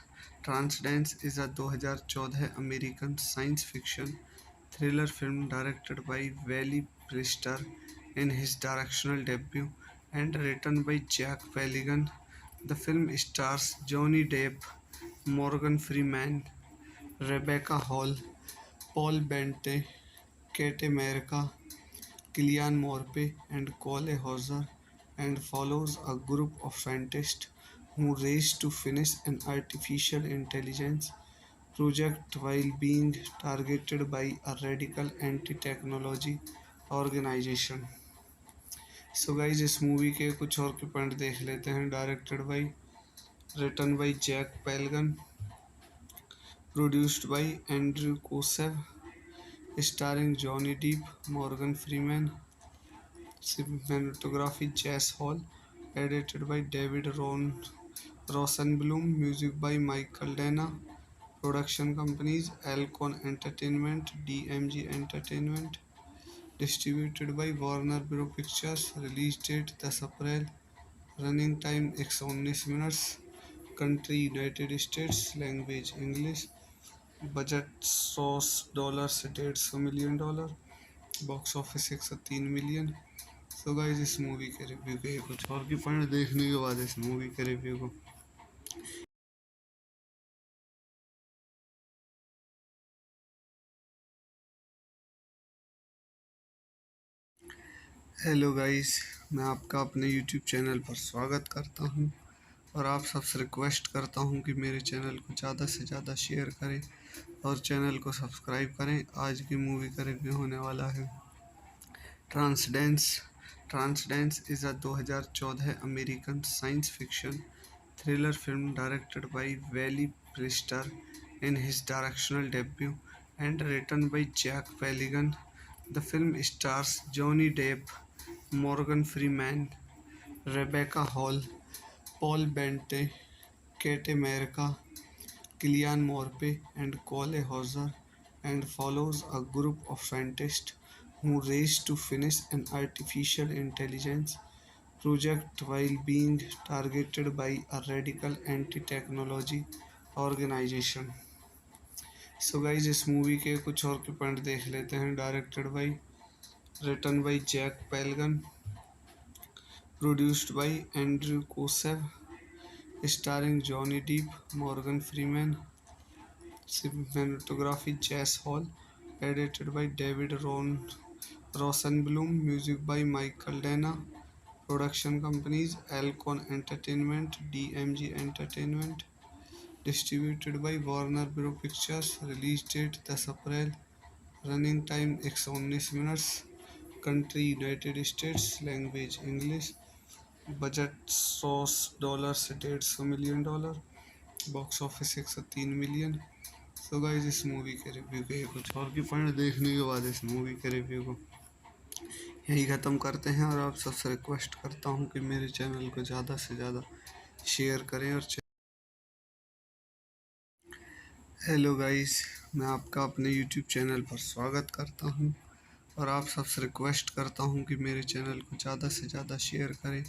Transcendence is a 2014 American science fiction thriller film directed by Wally Priester in his directorial debut and written by Jack Peligan. The film stars Johnny Depp, Morgan Freeman, Rebecca Hall, Paul Bettany, Kate America, Cillian Murphy, and Cole Hauser, and follows a group of scientists who race to finish an artificial intelligence project while being targeted by a radical anti-technology organization. So guys इस movie के कुछ और के point देख लेते हैं। Directed by, written by Jack Paglen, produced by Andrew Kosove, starring Johnny Depp, Morgan Freeman, cinematography Jess Hall, edited by David Rosenblum, music by Michael Dana, production companies Alcon Entertainment, DMG Entertainment, distributed by Warner Bros Pictures, release date 10 April, running time 119 minutes, country United States, language English, budget $100 से $150 million, box office 103 million. तो guys इस movie के review के कुछ और की point देखने के बाद इस मूवी के रिव्यू को। हेलो गाइस, मैं आपका अपने यूट्यूब चैनल पर स्वागत करता हूं और आप सबसे रिक्वेस्ट करता हूं कि मेरे चैनल को ज़्यादा से ज़्यादा शेयर करें और चैनल को सब्सक्राइब करें। आज की मूवी का रिव्यू होने वाला है Transcendence. Transcendence is a 2014 American science fiction thriller film directed by Wally Priester in his directorial debut and written by Jack Peligan. The film stars Johnny Depp, Morgan Freeman, Rebecca Hall, Paul Bettany, Kate America, Cillian Murphy, and Cole Hauser, and follows a group of scientists who race to finish an artificial intelligence project while being targeted by a radical anti-technology organization. So guys इस movie के कुछ और के point देख लेते हैं। Directed by, written by Jack Paglen, produced by Andrew Kosove, starring Johnny Depp, Morgan Freeman, cinematography Jess Hall, edited by David Rosenblum, music by Michael Dana, production companies Alcon Entertainment, DMG Entertainment, distributed by Warner Bros Pictures, release date 10 April, running time 119 minutes, country United States, language English, budget $100 से $150 million, box office 103 million. तो guys इस movie के review के कुछ और की point देखने के बाद इस मूवी के रिव्यू को यही ख़त्म करते हैं और आप सबसे रिक्वेस्ट करता हूं कि मेरे चैनल को ज़्यादा से ज़्यादा शेयर करें और हेलो गाइस, मैं आपका अपने यूट्यूब चैनल पर स्वागत करता हूं और आप सबसे रिक्वेस्ट करता हूं कि मेरे चैनल को ज़्यादा से ज़्यादा शेयर करें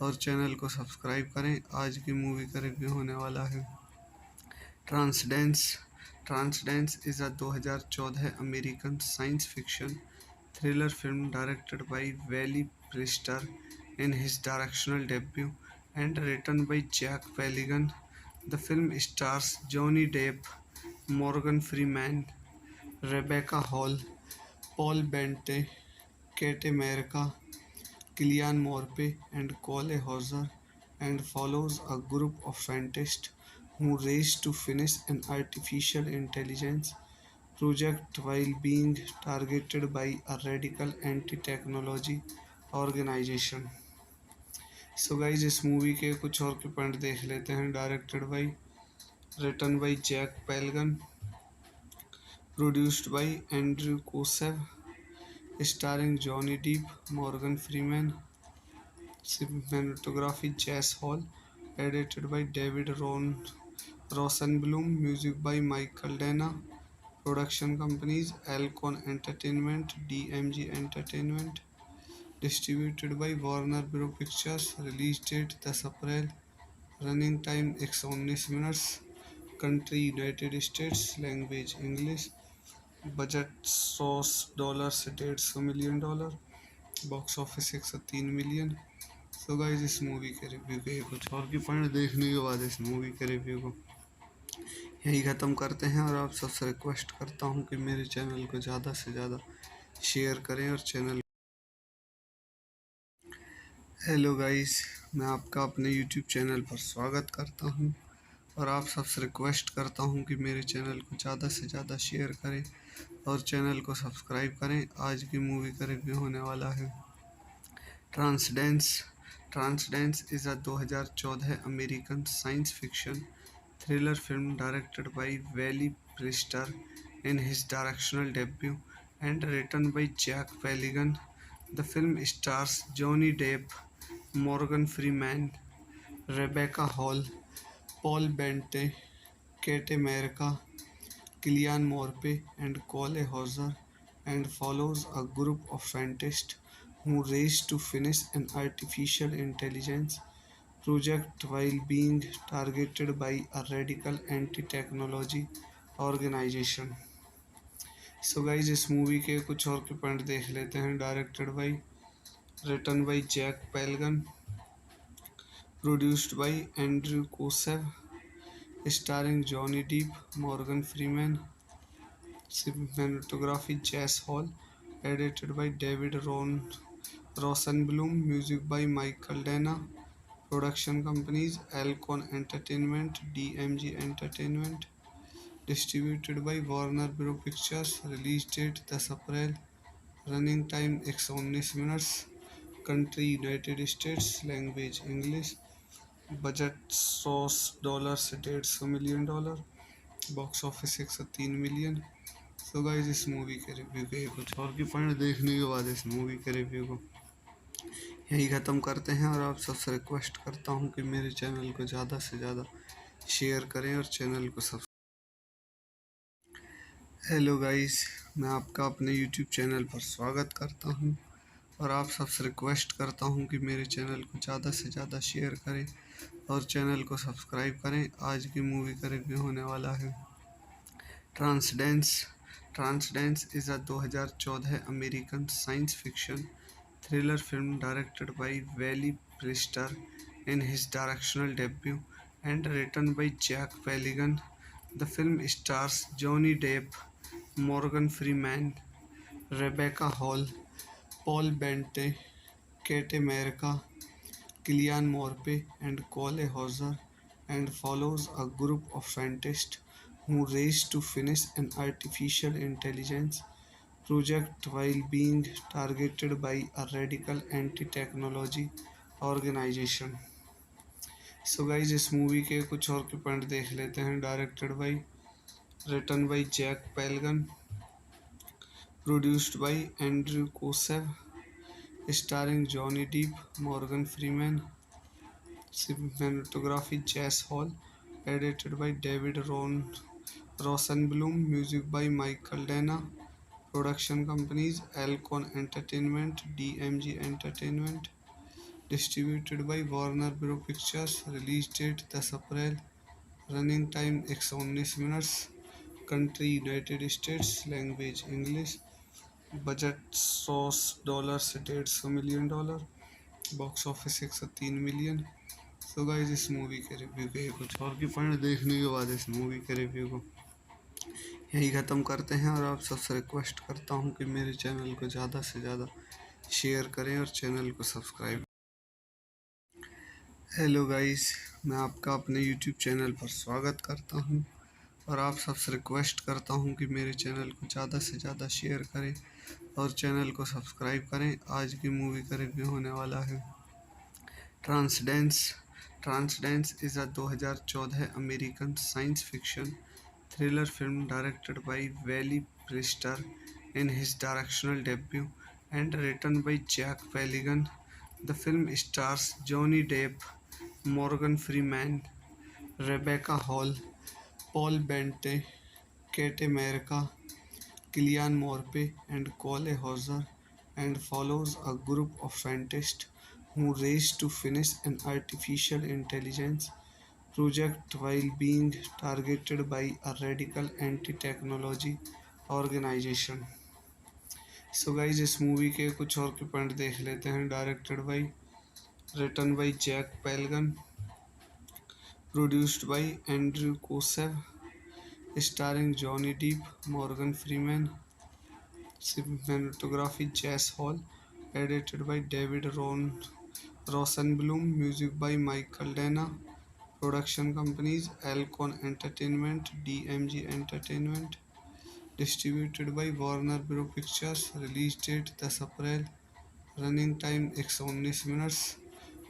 और चैनल को सब्सक्राइब करें। आज की मूवी का रिव्यू होने वाला है Transcendence. Transcendence is a 2014 American science fiction thriller film directed by Wally Priester in his directorial debut and written by Jack Peligan. The film stars Johnny Depp, Morgan Freeman, Rebecca Hall, Paul Bettany, Kate America, Cillian Murphy, and Cole Hauser, and follows a group of scientists who race to finish an artificial intelligence project while being targeted by a radical anti-technology organization. So guys इस movie के कुछ और के point देख लेते हैं। Directed by, written by Jack Paglen, produced by Andrew Kosove, starring Johnny Depp, Morgan Freeman, cinematography Jess Hall, edited by David Rosenblum, music by Michael Dana, production companies Alcon Entertainment, DMG Entertainment, distributed by Warner Bros. Pictures, release date 10 April, running time 119 minutes, country United States, language English, budget $100 से $150 million, box office 103 million. तो guys इस movie के review के कुछ और की point देखने के बाद इस मूवी के रिव्यू को यही ख़त्म करते हैं, और आप सबसे रिक्वेस्ट करता हूं कि मेरे चैनल को ज़्यादा से ज़्यादा शेयर करें और चैनल। हेलो गाइस, मैं आपका अपने यूट्यूब चैनल पर स्वागत करता हूं, और आप सबसे रिक्वेस्ट करता हूं कि मेरे चैनल को ज़्यादा से ज़्यादा शेयर करें और चैनल को सब्सक्राइब करें। आज की मूवी का रिव्यू होने वाला है Transcendence. Transcendence is a 2014 American science fiction thriller film directed by Wally Priester in his directorial debut and written by Jack Peligan. The film stars Johnny Depp, Morgan Freeman, Rebecca Hall, Paul Bettany, Kate America, Cillian Murphy, and Cole Hauser, and follows a group of scientists who race to finish an artificial intelligence project while being targeted by a radical anti-technology organization. So guys इस movie के कुछ और के point देख लेते हैं। Directed by, written by Jack Paglen, produced by Andrew Kosove, starring Johnny Depp, Morgan Freeman, cinematography Jess Hall, edited by David Rosenblum, music by Michael Dana, production companies Alcon Entertainment, DMG Entertainment, distributed by Warner Bros. Pictures, release date 10 April, running time 119 minutes, country United States, language English, budget $100 से $150 million, box office 103 million. तो guys इस movie के review के कुछ और की point देखने के बाद इस मूवी के रिव्यू को यही ख़त्म करते हैं, और आप सबसे रिक्वेस्ट करता हूं कि मेरे चैनल को ज़्यादा से ज़्यादा शेयर करें और चैनल को सब्सक्राइब। हेलो गाइस, मैं आपका अपने यूट्यूब चैनल पर स्वागत करता हूं, और आप सबसे रिक्वेस्ट करता हूं कि मेरे चैनल को ज़्यादा से ज़्यादा शेयर करें और चैनल को सब्सक्राइब करें। आज की मूवी का रिव्यू होने वाला है Transcendence. Transcendence is a 2014 American science fiction thriller film directed by Wally Priester in his directorial debut and written by Jack Peligan. The film stars Johnny Depp, Morgan Freeman, Rebecca Hall, Paul Bettany, Kate America, Cillian Murphy, and Cole Hauser, and follows a group of scientists who race to finish an artificial intelligence project while being targeted by a radical anti-technology organization. So guys इस movie के कुछ और के point देख लेते हैं। Directed by, written by Jack Paglen, produced by Andrew Kosove, starring Johnny Depp, Morgan Freeman, cinematography Jess Hall, edited by David Rosenblum, music by Michael Dana, production companies Alcon Entertainment, DMG Entertainment, Distributed by Warner Bros. Pictures. Release date 10 April. Running time 119 minutes. Country United States. Language English. Budget $100 से $150 million. Box office 103 million. So guys इस movie के review के कुछ और की point देखने के बाद इस मूवी के रिव्यू को यही ख़त्म करते हैं, और आप सबसे रिक्वेस्ट करता हूँ कि मेरे चैनल को ज़्यादा से ज़्यादा शेयर करें और चैनल को सब्सक्राइब। हेलो गाइस, मैं आपका अपने यूट्यूब चैनल पर स्वागत करता हूँ, और आप सबसे रिक्वेस्ट करता हूँ कि मेरे चैनल को ज़्यादा से ज़्यादा शेयर करें और चैनल को सब्सक्राइब करें। आज की मूवी का रिव्यू होने वाला है Transcendence. Transcendence is a 2014 American science fiction thriller film directed by Wally Priester in his directorial debut and written by Jack Peligan. The film stars Johnny Depp, Morgan Freeman, Rebecca Hall, Paul Bettany, Kate America, Cillian Murphy, and Cole Hauser, and follows a group of scientists who race to finish an artificial intelligence project while being targeted by a radical anti-technology organization. So guys इस movie के कुछ और के point देख लेते हैं। Directed by, written by Jack Paglen, produced by Andrew Kosove, starring Johnny Depp, Morgan Freeman, cinematography Jess Hall, edited by David रोसेनब्लूम, music by Michael Danna, production companies Alcon Entertainment, DMG Entertainment, distributed by Warner Bros Pictures. Release date 10 April. Running time 119 minutes.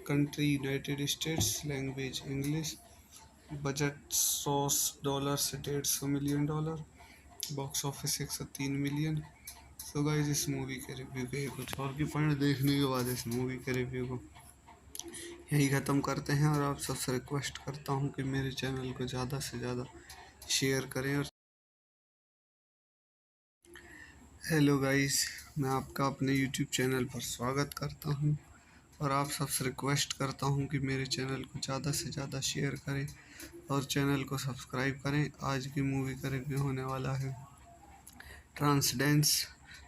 Country United States. Language English. Budget $100 से $150 million. Box office 103 million. So guys इस movie के review के कुछ और की point देखने के बाद इस मूवी के रिव्यू को यही ख़त्म करते हैं, और आप सबसे रिक्वेस्ट करता हूँ कि मेरे चैनल को ज़्यादा से ज़्यादा शेयर करें। और हेलो गाइस, मैं आपका अपने यूट्यूब चैनल पर स्वागत करता हूँ, और आप सबसे रिक्वेस्ट करता हूँ कि मेरे चैनल को ज़्यादा से ज़्यादा शेयर करें और चैनल को सब्सक्राइब करें। आज की मूवी का रिव्यू होने वाला है Transcendence.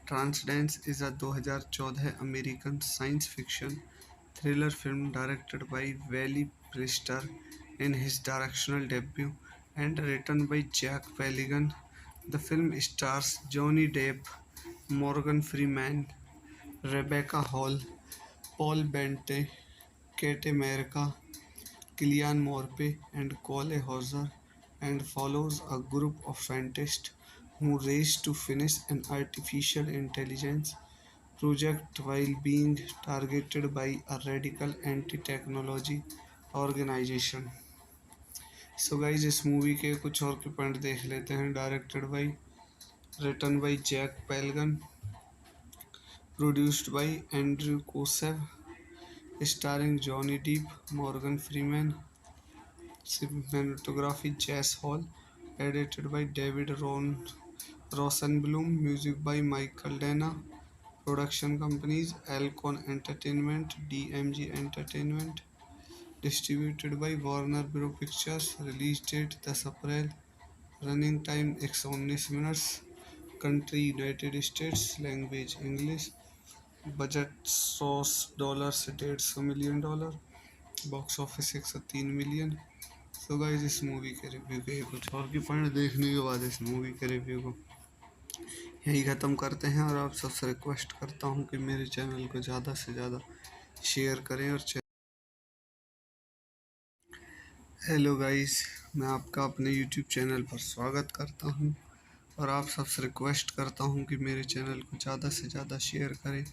Transcendence is a 2014 American science fiction thriller film directed by Wally Priester in his directorial debut and written by Jack Peligan. The film stars Johnny Depp, Morgan Freeman, Rebecca Hall, Paul Bettany, Kate America, Cillian Murphy, and Cole Hauser, and follows a group of scientists who race to finish an artificial intelligence project while being targeted by a radical anti-technology organization. So guys इस movie के कुछ और के point देख लेते हैं। Directed by, written by Jack Paglen, produced by Andrew Kosove, starring Johnny Depp, Morgan Freeman, cinematography Jess Hall, edited by David रोसेनब्लूम, music by Michael Danna, production companies Alcon Entertainment, DMG Entertainment, distributed by Warner Bros Pictures. Release date 10 April. Running time 119 minutes. Country United States. Language English. Budget $100 से $150 million. Box office 103 million. So guys इस movie के review के कुछ और की point देखने के बाद इस मूवी के रिव्यू को यही ख़त्म करते हैं, और आप सबसे रिक्वेस्ट करता हूँ कि मेरे चैनल को ज़्यादा से ज़्यादा शेयर करें। और हेलो गाइस, मैं आपका अपने यूट्यूब चैनल पर स्वागत करता हूँ, और आप सबसे रिक्वेस्ट करता हूँ कि मेरे चैनल को ज़्यादा से ज़्यादा शेयर करें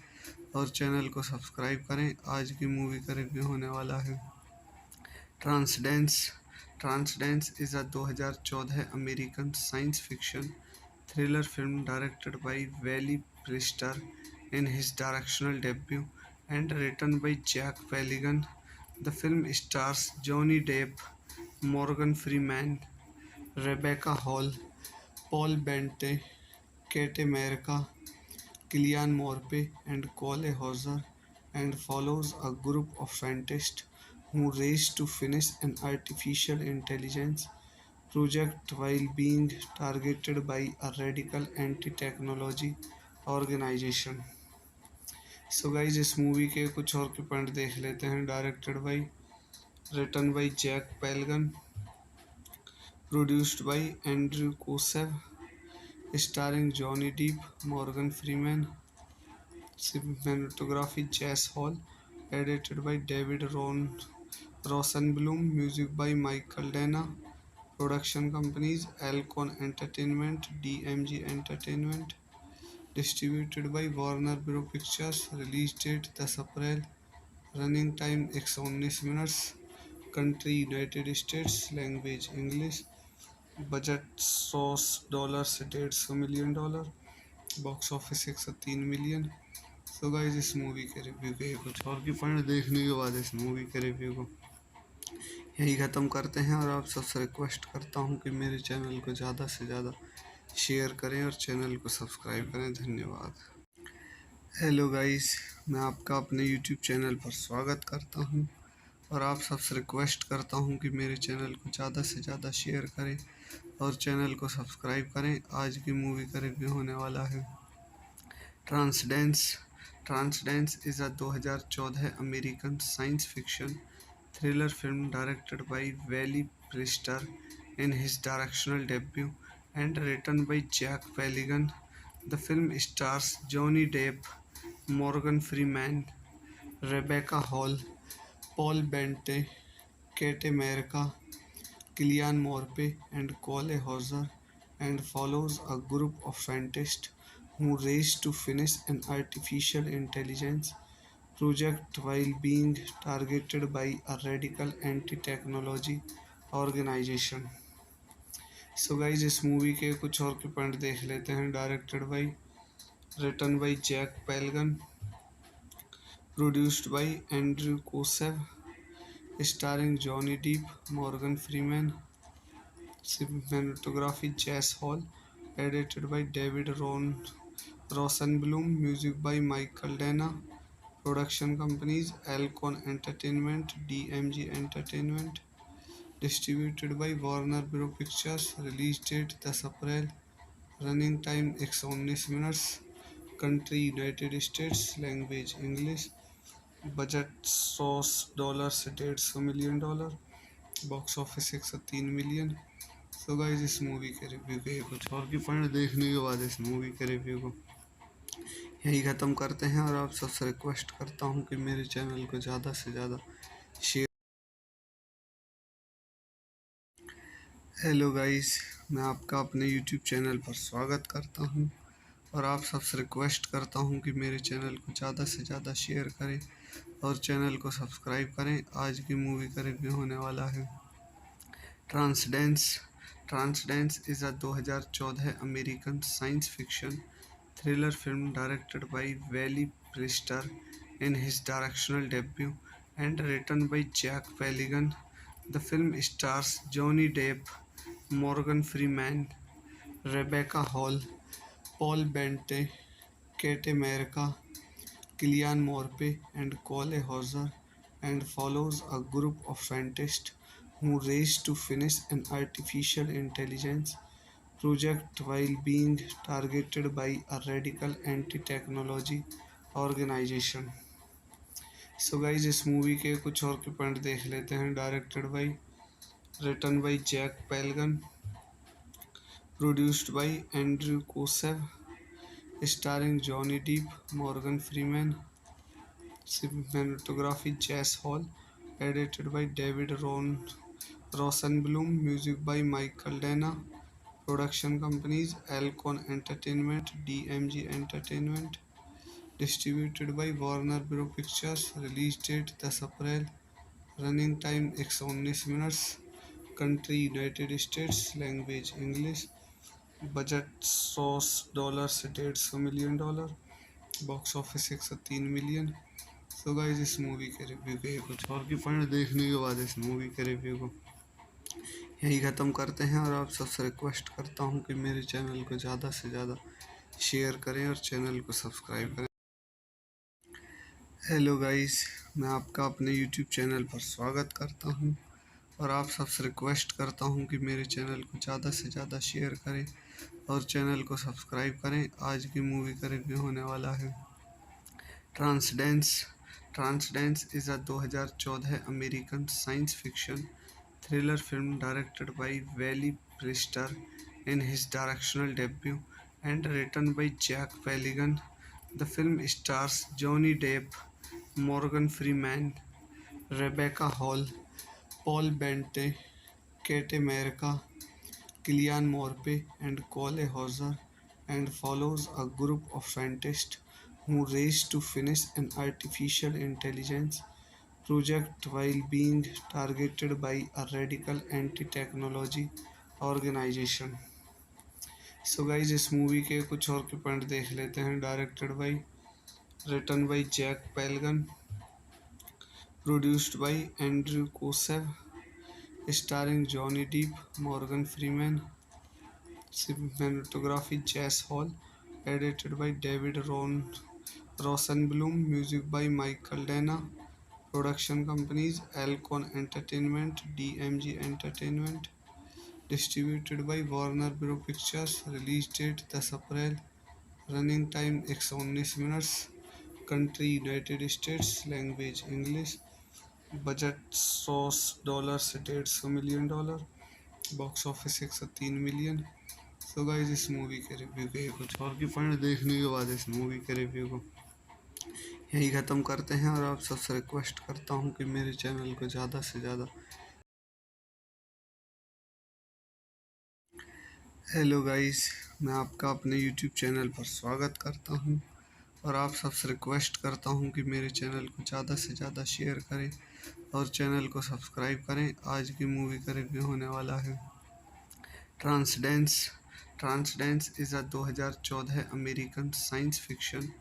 और चैनल को सब्सक्राइब करें। आज की मूवी का रिव्यू होने वाला है Transcendence. Transcendence is a 2014 American science fiction thriller film directed by Wally Priester in his directorial debut and written by Jack Peligan. The film stars Johnny Depp, Morgan Freeman, Rebecca Hall, Paul Bettany, Kate America, Cillian Murphy, and Cole Hauser, and follows a group of scientists who race to finish an artificial intelligence project while being targeted by a radical anti-technology organization. So guys इस movie के कुछ और के point देख लेते हैं। Directed by, written by Jack Paglen, produced by Andrew Kosove, starring Johnny Depp, Morgan Freeman, cinematography Jess Hall, edited by David Rosenblum, music by Michael Dana, production companies Alcon Entertainment, DMG Entertainment, distributed by Warner Bros Pictures, release date 10 April, running time 119 minutes, country United States, language English, budget $100 से $150 million, box office 103 million. So guys इस movie के review के कुछ और की point देखने के बाद इस मूवी के रिव्यू को यही ख़त्म करते हैं, और आप सबसे रिक्वेस्ट करता हूं कि मेरे चैनल को ज़्यादा से ज़्यादा शेयर करें और चैनल को सब्सक्राइब करें। धन्यवाद। हेलो गाइस, मैं आपका अपने यूट्यूब चैनल पर स्वागत करता हूं, और आप सबसे रिक्वेस्ट करता हूं कि मेरे चैनल को ज़्यादा से ज़्यादा शेयर करें और चैनल को सब्सक्राइब करें। आज की मूवी का रिव्यू होने वाला है Transcendence. Transcendence is a 2014 American science fiction thriller film directed by Wally Priester in his directorial debut and written by Jack Peligan. The film stars Johnny Depp, Morgan Freeman, Rebecca Hall, Paul Bettany, Kate America, Cillian Murphy, and Cole Hauser, and follows a group of scientists who race to finish an artificial intelligence project while being targeted by a radical anti-technology organization. So guys इस movie के कुछ और के point देख लेते हैं। Directed by, written by Jack Paglen, produced by Andrew Kosove, starring Johnny Depp, Morgan Freeman, cinematography Jess Hall, edited by David Rosenblum, music by Michael Dana, production companies Alcon Entertainment, DMG Entertainment, distributed by Warner Bros Pictures, release date 10 April, running time 119 minutes, country United States, language English, budget $100 से $150 million, box office 103 million. So guys इस movie के review के कुछ और की point देखने के बाद इस मूवी के रिव्यू को यही ख़त्म करते हैं, और आप सबसे रिक्वेस्ट करता हूं कि मेरे चैनल को ज़्यादा से ज़्यादा शेयर। हेलो गाइस, मैं आपका अपने यूट्यूब चैनल पर स्वागत करता हूं, और आप सबसे रिक्वेस्ट करता हूं कि मेरे चैनल को ज़्यादा से ज़्यादा शेयर करें और चैनल को सब्सक्राइब करें। आज की मूवी का रिव्यू होने वाला है Transcendence. Transcendence is a 2014 American science fiction thriller film directed by Wally Priester in his directorial debut and written by Jack Peligan. The film stars Johnny Depp, Morgan Freeman, Rebecca Hall, Paul Bettany, Kate America, Cillian Murphy, and Cole Hauser, and follows a group of scientists who race to finish an artificial intelligence project while being targeted by a radical anti-technology organization. So guys इस movie के कुछ और के point देख लेते हैं। Directed by, written by Jack Paglen, produced by Andrew Kosove, starring Johnny Depp, Morgan Freeman, cinematography Jess Hall, edited by David Rosenblum, music by Michael Dana, production companies Alcon Entertainment, DMG Entertainment, distributed by Warner Bros Pictures, release date 10 April, running time 119 minutes, country United States, language English, budget $100 से $150 million, box office 103 million. So guys इस movie के review के कुछ और की point देखने के बाद इस मूवी के रिव्यू को यही ख़त्म करते हैं, और आप सबसे रिक्वेस्ट करता हूं कि मेरे चैनल को ज़्यादा से ज़्यादा शेयर करें और चैनल को सब्सक्राइब करें। हेलो गाइस, मैं आपका अपने यूट्यूब चैनल पर स्वागत करता हूं और आप सबसे रिक्वेस्ट करता हूं कि मेरे चैनल को ज़्यादा से ज़्यादा शेयर करें और चैनल को सब्सक्राइब करें। आज की मूवी का रिव्यू होने वाला है Transcendence. Transcendence is a 2014 American science fiction thriller film directed by Wally Priester in his directorial debut and written by Jack Peligan. The film stars Johnny Depp, Morgan Freeman, Rebecca Hall, Paul Bettany, Kate America, Cillian Murphy, and Cole Hauser, and follows a group of scientists who race to finish an artificial intelligence project while being targeted by a radical anti-technology organization. So guys इस movie के कुछ और के point देख लेते हैं। Directed by, written by Jack Paglen, produced by Andrew Kosove, starring Johnny Depp, Morgan Freeman, cinematography Jess Hall, edited by David Rosenblum, music by Michael Dana, production companies Alcon Entertainment, DMG Entertainment, distributed by Warner Bros. Pictures, release date 10 April, running time 119 minutes, country United States, language English, budget $100 से $150 million, box office 103 million. So guys इस movie के review के कुछ और की point देखने के बाद इस मूवी के रिव्यू को यही ख़त्म करते हैं और आप सबसे रिक्वेस्ट करता हूँ कि मेरे चैनल को ज़्यादा से ज़्यादा। हेलो गाइस, मैं आपका अपने यूट्यूब चैनल पर स्वागत करता हूँ और आप सबसे रिक्वेस्ट करता हूँ कि मेरे चैनल को ज़्यादा से ज़्यादा शेयर करें और चैनल को सब्सक्राइब करें। आज की मूवी का रिव्यू होने वाला है Transcendence. Transcendence is a 2014 American science fiction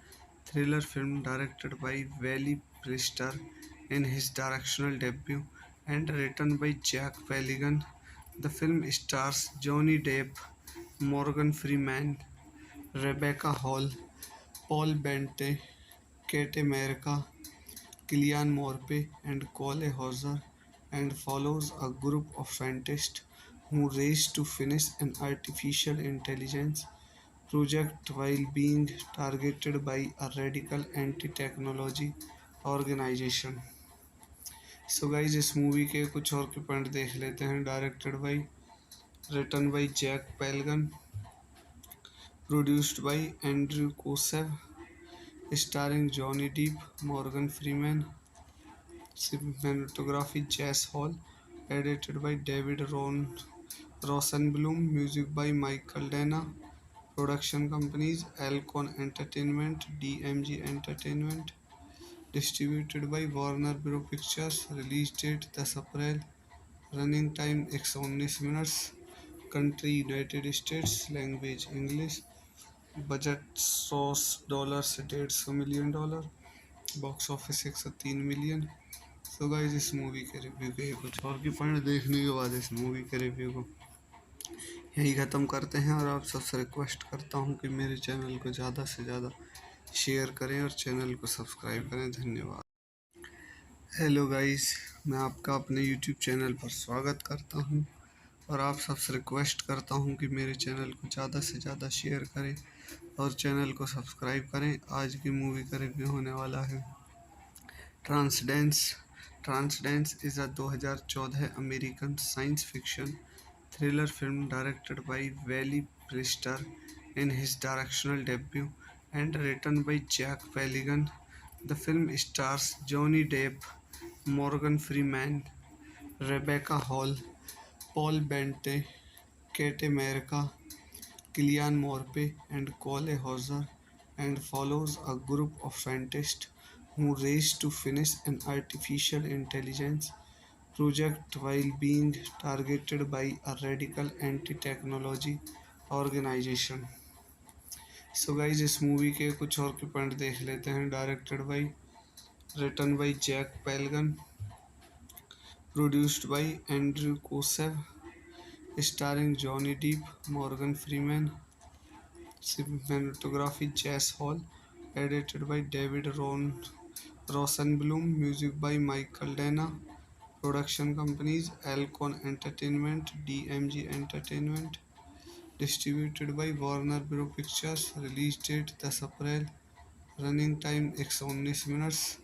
thriller film directed by Wally Priester in his directorial debut and written by Jack Peligan. The film stars Johnny Depp, Morgan Freeman, Rebecca Hall, Paul Bettany, Kate America, Cillian Murphy, and Cole Hauser, and follows a group of scientists who race to finish an artificial intelligence project while being targeted by a radical anti-technology organization. So guys इस movie के कुछ और के point देख लेते हैं। Directed by, written by Jack Paglen, produced by Andrew Kosove, starring Johnny Depp, Morgan Freeman, cinematography Jess Hall, edited by David Rosenblum, music by Michael Dana, production companies Alcon Entertainment, DMG Entertainment, distributed by Warner Bros. Pictures, release date 10 April, running time 119 minutes, country United States, language English, budget $100 से $150 million, box office 103 million. So guys इस movie के review के कुछ और की point देखने के बाद इस मूवी के रिव्यू को यही ख़त्म करते हैं और आप सबसे रिक्वेस्ट करता हूँ कि मेरे चैनल को ज़्यादा से ज़्यादा शेयर करें और चैनल को सब्सक्राइब करें। धन्यवाद। हेलो गाइस, मैं आपका अपने यूट्यूब चैनल पर स्वागत करता हूँ और आप सबसे रिक्वेस्ट करता हूँ कि मेरे चैनल को ज़्यादा से ज़्यादा शेयर करें और चैनल को सब्सक्राइब करें। आज की मूवी का रिव्यू होने वाला है Transcendence. Transcendence is a 2014 American science fiction thriller film directed by Wally Priester in his directorial debut and written by Jack Peligan. The film stars Johnny Depp, Morgan Freeman, Rebecca Hall, Paul Bettany, Kate America, Cillian Murphy, and Cole Hauser, and follows a group of scientists who race to finish an artificial intelligence project while being targeted by a radical anti-technology organization. So guys इस movie के कुछ और के point देख लेते हैं। Directed by, written by Jack Paglen, produced by Andrew Kosove, starring Johnny Depp, Morgan Freeman, cinematography Jess Hall, edited by David Rosenblum, music by Michael Dana. Production companies Alcon Entertainment, DMG Entertainment. Distributed by Warner Bros. Pictures. Release date 10 April. Running time 119 minutes.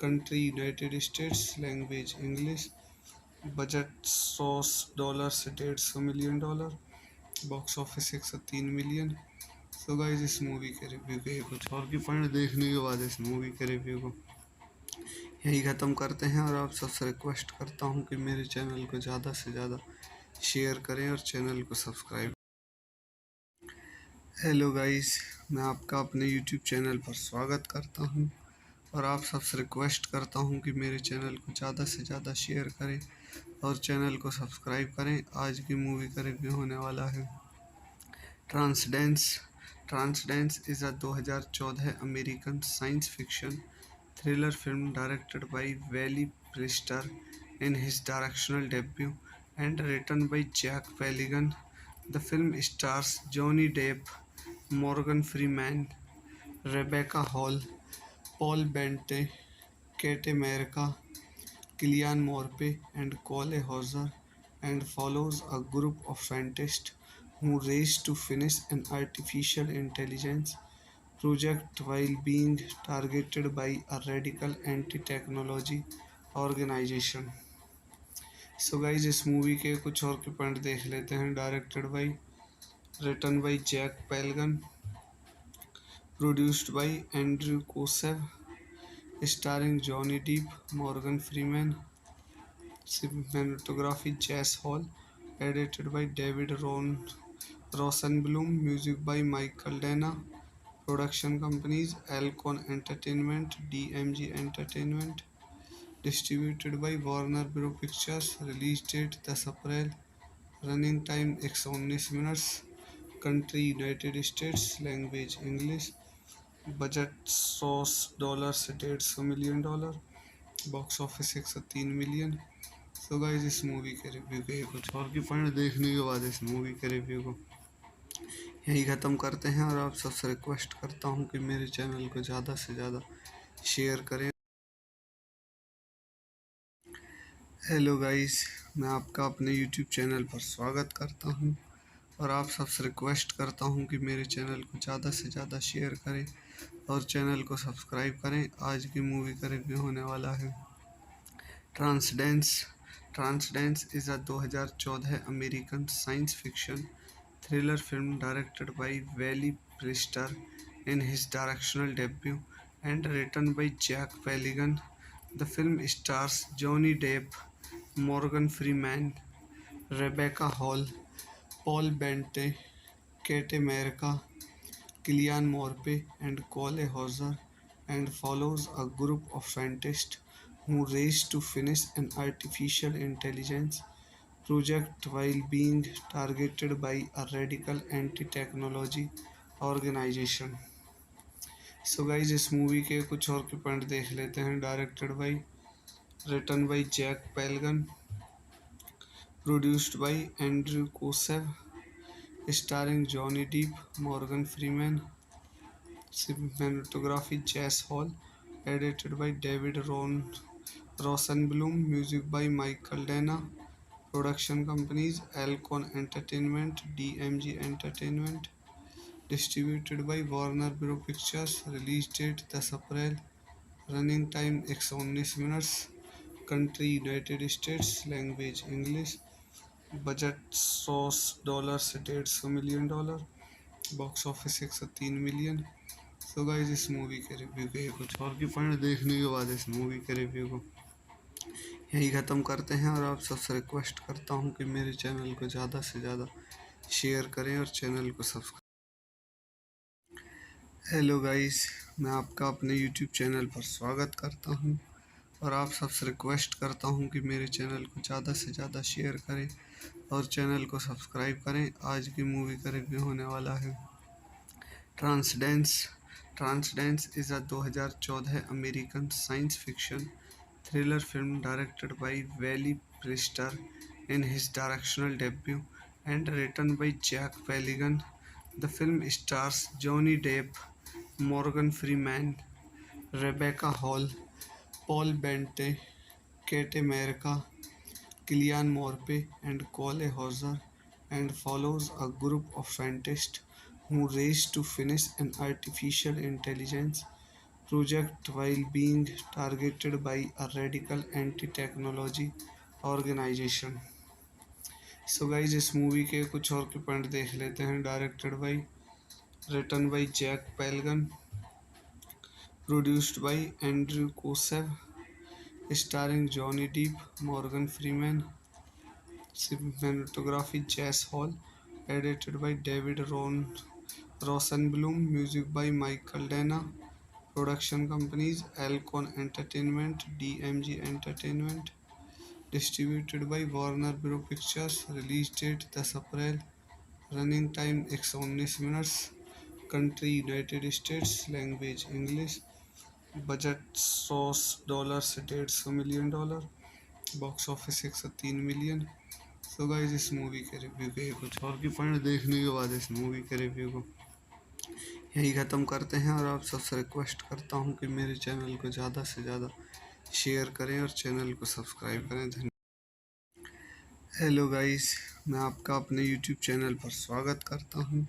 Country United States. Language English. Budget $100 से $150 million. Box office 103 million. तो guys इस movie के review के कुछ और की point देखने के बाद इस मूवी के रिव्यू को यही ख़त्म करते हैं और आप सबसे रिक्वेस्ट करता हूँ कि मेरे चैनल को ज़्यादा से ज़्यादा शेयर करें और चैनल को सब्सक्राइब. हेलो गाइस, मैं आपका अपने यूट्यूब चैनल पर स्वागत करता हूँ और आप सबसे रिक्वेस्ट करता हूँ कि मेरे चैनल को ज़्यादा से ज़्यादा शेयर करें और चैनल को सब्सक्राइब करें. आज की मूवी का रिव्यू होने वाला है Transcendence. Transcendence is a 2014 American science fiction thriller film directed by Wally Priester in his directorial debut and written by Jack Peligan. The film stars Johnny Depp, Morgan Freeman, Rebecca Hall, Paul Bettany, Kate America, Cillian Murphy, and Cole Hauser, and follows a group of scientists who race to finish an artificial intelligence project while being targeted by a radical anti-technology organization. So guys इस movie के कुछ और के point देख लेते हैं. Directed by, written by Jack Paglen, produced by Andrew Kosove, starring Johnny Depp, Morgan Freeman, cinematography Jess Hall, edited by David Rosenbloom, music by Michael Danna. Production companies Alcon Entertainment, DMG Entertainment. Distributed by Warner Bros. Pictures. Release date 10 April. Running time 119 minutes. Country United States. Language English. Budget $100 से $150 million. Box office 103 million. तो guys इस movie के review के कुछ और की point देखने के बाद इस मूवी के रिव्यू को यही ख़त्म करते हैं और आप सबसे रिक्वेस्ट करता हूँ कि मेरे चैनल को ज़्यादा से ज़्यादा शेयर करें. हेलो गाइस, मैं आपका अपने यूट्यूब चैनल पर स्वागत करता हूँ और आप सबसे रिक्वेस्ट करता हूँ कि मेरे चैनल को ज़्यादा से ज़्यादा शेयर करें और चैनल को सब्सक्राइब करें. आज की मूवी का रिव्यू होने वाला है Transcendence. Transcendence is a 2014 American science fiction thriller film directed by Wally Priester in his directorial debut and written by Jack Peligan. The film stars Johnny Depp, Morgan Freeman, Rebecca Hall, Paul Bettany, Kate America, Cillian Murphy, and Cole Hauser, and follows a group of scientists who race to finish an artificial intelligence project while being targeted by a radical anti-technology organization. So guys इस movie के कुछ और के point देख लेते हैं. Directed by, written by Jack Paglen, produced by Andrew Kosove, starring Johnny Depp, Morgan Freeman, cinematography Jess Hall, edited by David Rosenbloom, music by Michael Danna. Production companies Alcon Entertainment, DMG Entertainment. Distributed by Warner Bros. Pictures. Release date 10 April. Running time 119 minutes. Country United States. Language English. Budget $100 से $150 million. Box office 103 million. तो guys इस movie के review के कुछ और की point देखने के बाद इस मूवी के रिव्यू को यही ख़त्म करते हैं और आप सबसे रिक्वेस्ट करता हूँ कि मेरे चैनल को ज़्यादा से ज़्यादा शेयर करें और चैनल को सब्सक्राइब. हेलो गाइस, मैं आपका अपने यूट्यूब चैनल पर स्वागत करता हूँ और आप सबसे रिक्वेस्ट करता हूँ कि मेरे चैनल को ज़्यादा से ज़्यादा शेयर करें और चैनल को सब्सक्राइब करें. आज की मूवी का रिव्यू होने वाला है Transcendence. Transcendence is a 2014 American science fiction thriller film directed by Wally Priester in his directorial debut and written by Jack Peligan. The film stars Johnny Depp, Morgan Freeman, Rebecca Hall, Paul Bente, Kate America, Kilian Morpe, and Cole Hauser, and follows a group of scientists who race to finish an artificial intelligence project while being targeted by a radical anti-technology organization. So guys इस movie के कुछ और के point देख लेते हैं. Directed by, written by Jack Paglen, produced by Andrew Kosove, starring Johnny Depp, Morgan Freeman, cinematography Jess Hall, edited by David Rosenblum, music by Michael Dana, production companies Alcon Entertainment, DMG Entertainment, distributed by Warner Bros. Pictures, release date 10 April, running time 119 minutes, country United States, language English, budget $100 से $150 million, box office 103 million. So guys इस movie के review के कुछ और की point देखने के बाद इस मूवी के रिव्यू को यही ख़त्म करते हैं. और आप सबसे रिक्वेस्ट करता हूँ कि मेरे चैनल को ज़्यादा से ज़्यादा शेयर करें और चैनल को सब्सक्राइब करें. धन्यवाद. हेलो गाइस, मैं आपका अपने यूट्यूब चैनल पर स्वागत करता हूं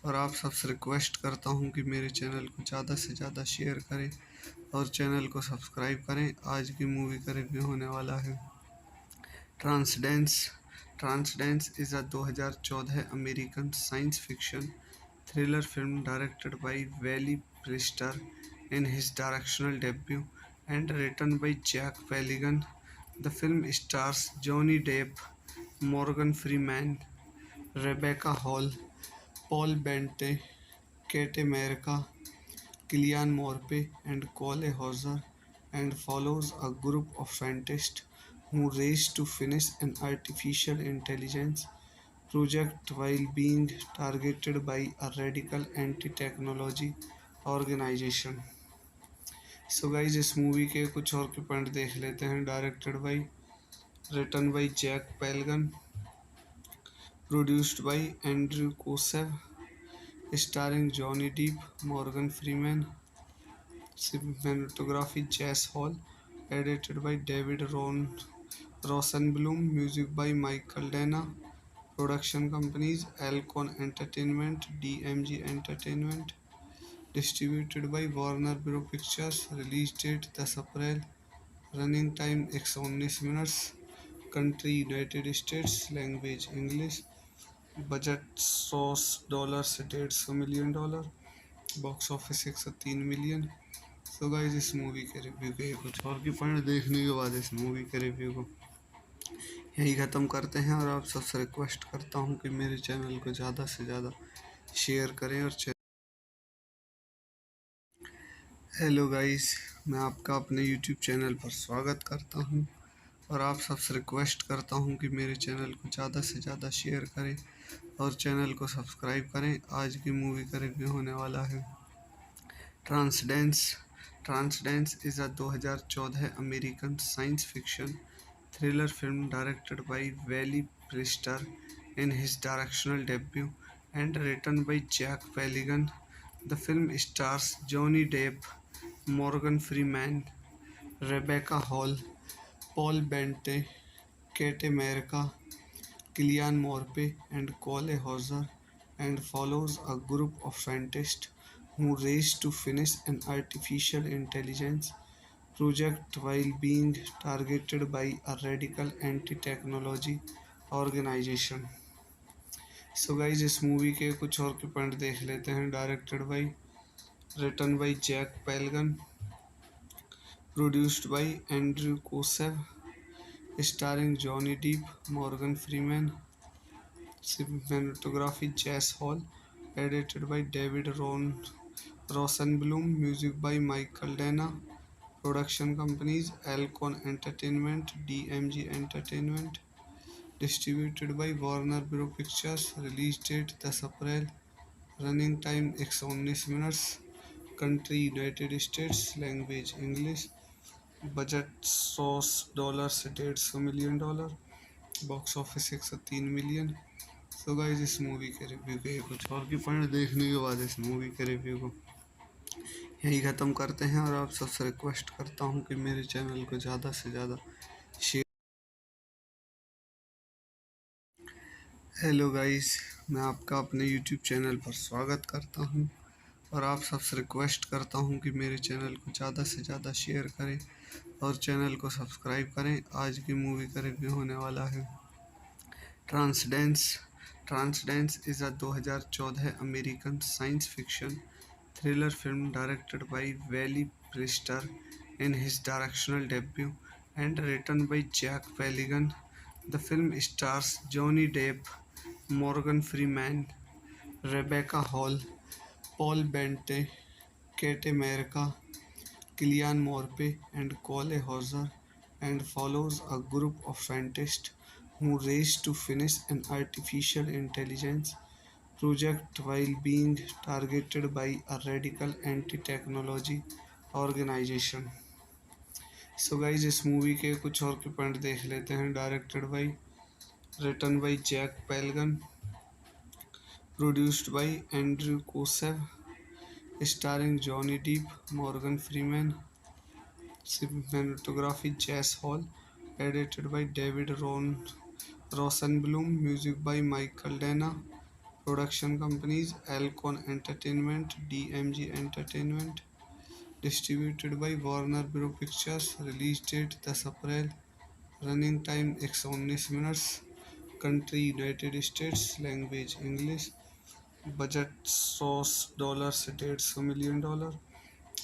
और आप सबसे रिक्वेस्ट करता हूं कि मेरे चैनल को ज़्यादा से ज़्यादा शेयर करें और चैनल को सब्सक्राइब करें. आज की मूवी का रिव्यू होने वाला है Transcendence. Transcendence is a 2014 American science fiction thriller film directed by Wally Pfister in his directional debut and written by Jack Peligan. The film stars Johnny Depp, Morgan Freeman, Rebecca Hall, Paul Bente, Kate America, Kilian Morpe, and Cole Hauser, and follows a group of scientists who race to finish an artificial intelligence project while being targeted by a radical anti-technology organization. So guys इस movie के कुछ और के point देख लेते हैं. Directed by, written by Jack Paglen, produced by Andrew Kosove, starring Johnny Depp, Morgan Freeman, cinematography Jess Hall, edited by David Rosenblum, music by Michael Dana, production companies Alcon Entertainment, DMG Entertainment, distributed by Warner Bros. Pictures, release date 10 April, running time 119 minutes, country United States, language English, budget $100 से $150 million, box office 103 million. So guys इस movie के review के कुछ और की point देखने के बाद इस मूवी के रिव्यू को यही ख़त्म करते हैं. और आप सबसे रिक्वेस्ट करता हूँ कि मेरे चैनल को ज़्यादा से ज़्यादा शेयर करें और हेलो गाइस, मैं आपका अपने यूट्यूब चैनल पर स्वागत करता हूं और आप सबसे रिक्वेस्ट करता हूं कि मेरे चैनल को ज़्यादा से ज़्यादा शेयर करें और चैनल को सब्सक्राइब करें. आज की मूवी का रिव्यू होने वाला है Transcendence. Transcendence is a 2014 American science fiction thriller film directed by Wally Pfister in his directional debut and written by Jack Peligan. The film stars Johnny Depp, Morgan Freeman, Rebecca Hall, Paul Bente, Kate America, Kilian Morpe, and Cole Hauser, and follows a group of scientists who race to finish an artificial intelligence project while being targeted by a radical anti-technology organization. So guys इस movie के कुछ और के point देख लेते हैं. Directed by, written by Jack Paglen, produced by Andrew Kosove, starring Johnny Depp, Morgan Freeman, cinematography Jess Hall, edited by David Rosenblum, music by Michael Dana, production companies Alcon Entertainment, DMG Entertainment, distributed by Warner Bros. Pictures, release date 10 April, running time 119 minutes, country United States, language English, budget $100 से $150 million, box office 103 million. So guys इस movie के review के कुछ और की point देखने के बाद इस मूवी के रिव्यू को यही ख़त्म करते हैं और आप सबसे रिक्वेस्ट करता हूँ कि मेरे चैनल को ज़्यादा से ज़्यादा शेयर। हेलो गाइस, मैं आपका अपने यूट्यूब चैनल पर स्वागत करता हूँ और आप सबसे रिक्वेस्ट करता हूँ कि मेरे चैनल को ज़्यादा से ज़्यादा शेयर करें और चैनल को सब्सक्राइब करें। आज की मूवी का रिव्यू होने वाला है Transcendence. Transcendence is a 2014 American science fiction thriller film directed by Wally Priester in his directorial debut and written by Jack Peligan. The film stars Johnny Depp, Morgan Freeman, Rebecca Hall, Paul Bettany, Kate America, Cillian Murphy, and Cole Hauser, and follows a group of scientists who race to finish an artificial intelligence project while being targeted by a radical anti-technology organization. So guys इस movie के कुछ और के point देख लेते हैं। Directed by, written by Jack Paglen, produced by Andrew Kosove, starring Johnny Depp, Morgan Freeman, cinematography Jess Hall, edited by David Rosenblum, music by Michael Dana, production companies Alcon Entertainment, DMG Entertainment, distributed by Warner Bros Pictures, release date 10 April, running time 119 minutes, country United States, language English, budget $100 से $150 million,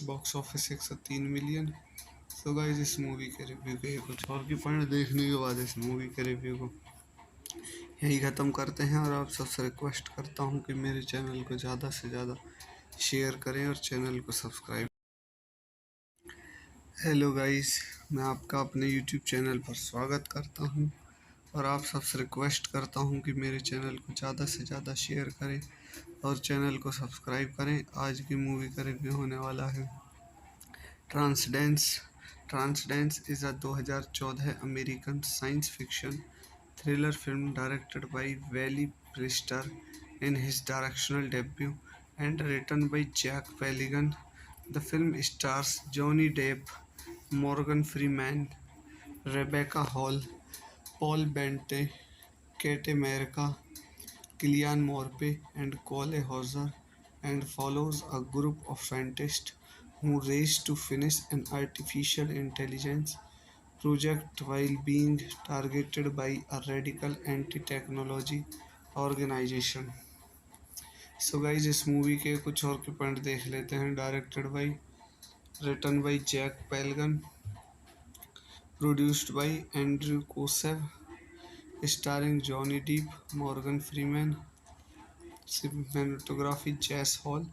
box office 103 million. So guys इस movie के review के कुछ और की point देखने के बाद इस मूवी के रिव्यू को यही ख़त्म करते हैं और आप सबसे रिक्वेस्ट करता हूँ कि मेरे चैनल को ज़्यादा से ज़्यादा शेयर करें और चैनल को सब्सक्राइब। हेलो गाइस, मैं आपका अपने यूट्यूब चैनल पर स्वागत करता हूँ और आप सबसे रिक्वेस्ट करता हूँ कि मेरे चैनल को ज़्यादा से ज़्यादा शेयर करें और चैनल को सब्सक्राइब करें। आज की मूवी का रिव्यू होने वाला है Transcendence. Transcendence is a 2014 American science fiction thriller film directed by Wally Priester in his directorial debut and written by Jack Peligan. The film stars Johnny Depp, Morgan Freeman, Rebecca Hall, Paul Bettany, Kate America, Cillian Murphy, and Cole Hauser, and follows a group of scientists who race to finish an artificial intelligence project while being targeted by a radical anti-technology organization. So guys इस movie के कुछ और के point देख लेते हैं। Directed by, written by Jack Paglen, produced by Andrew Kosove, starring Johnny Depp, Morgan Freeman, cinematography Jess Hall,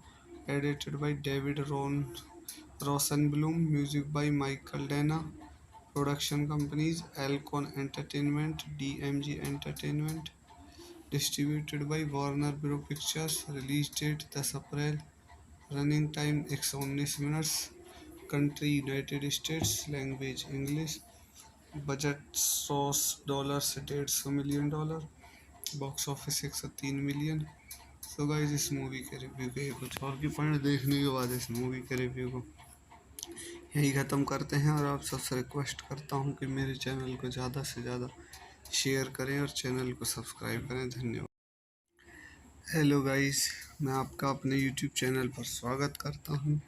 edited by David Rosenblum, music by Michael Dana, production companies Alcon Entertainment, DMG Entertainment, distributed by Warner Bros Pictures, release date 10 April, running time 119 minutes, country United States, language English, budget $100 से $150 million, box office 103 million. So guys इस movie के review के कुछ और की point देखने के बाद इस मूवी के रिव्यू को यही ख़त्म करते हैं और आप सबसे रिक्वेस्ट करता हूँ कि मेरे चैनल को ज़्यादा से ज़्यादा शेयर करें और चैनल को सब्सक्राइब करें। धन्यवाद। हेलो गाइस, मैं आपका अपने यूट्यूब चैनल पर स्वागत करता हूँ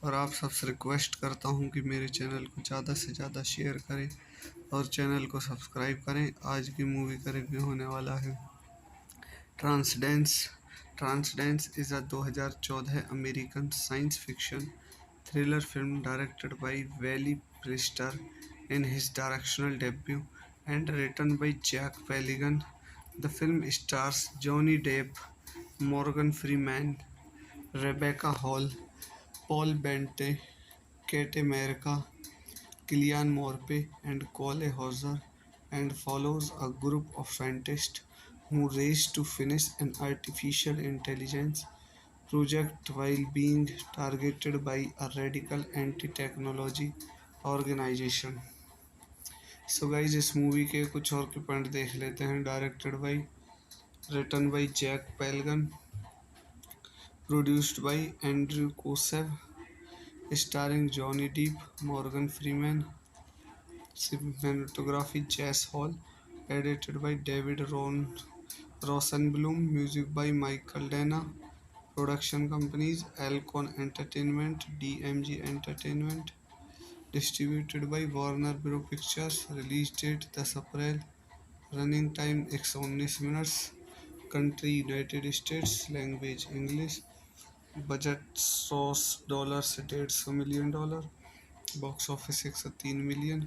और आप सबसे रिक्वेस्ट करता हूँ कि मेरे चैनल को ज़्यादा से ज़्यादा शेयर करें और चैनल को सब्सक्राइब करें। आज की मूवी का रिव्यू होने वाला है Transcendence. Transcendence is a 2014 American science fiction thriller film directed by Wally Priester in his directorial debut and written by Jack Peligan. The film stars Johnny Depp, Morgan Freeman, Rebecca Hall, Paul Bettany, Kate America, Cillian Murphy, and Cole Hauser, and follows a group of scientists who race to finish an artificial intelligence project while being targeted by a radical anti-technology organization. So guys इस movie के कुछ और के point देख लेते हैं। Directed by, written by Jack Paglen, produced by Andrew Kosove, starring Johnny Depp, Morgan Freeman. Cinematography Jazz Hall, edited by David Rosenblum, music by Michael Dana. Production companies Alcon Entertainment, DMG Entertainment. Distributed by Warner Bros. Pictures. Release date 10 April. Running time 119 minutes. Country United States. Language English. Budget $100 से $150 million. Box office 103 million.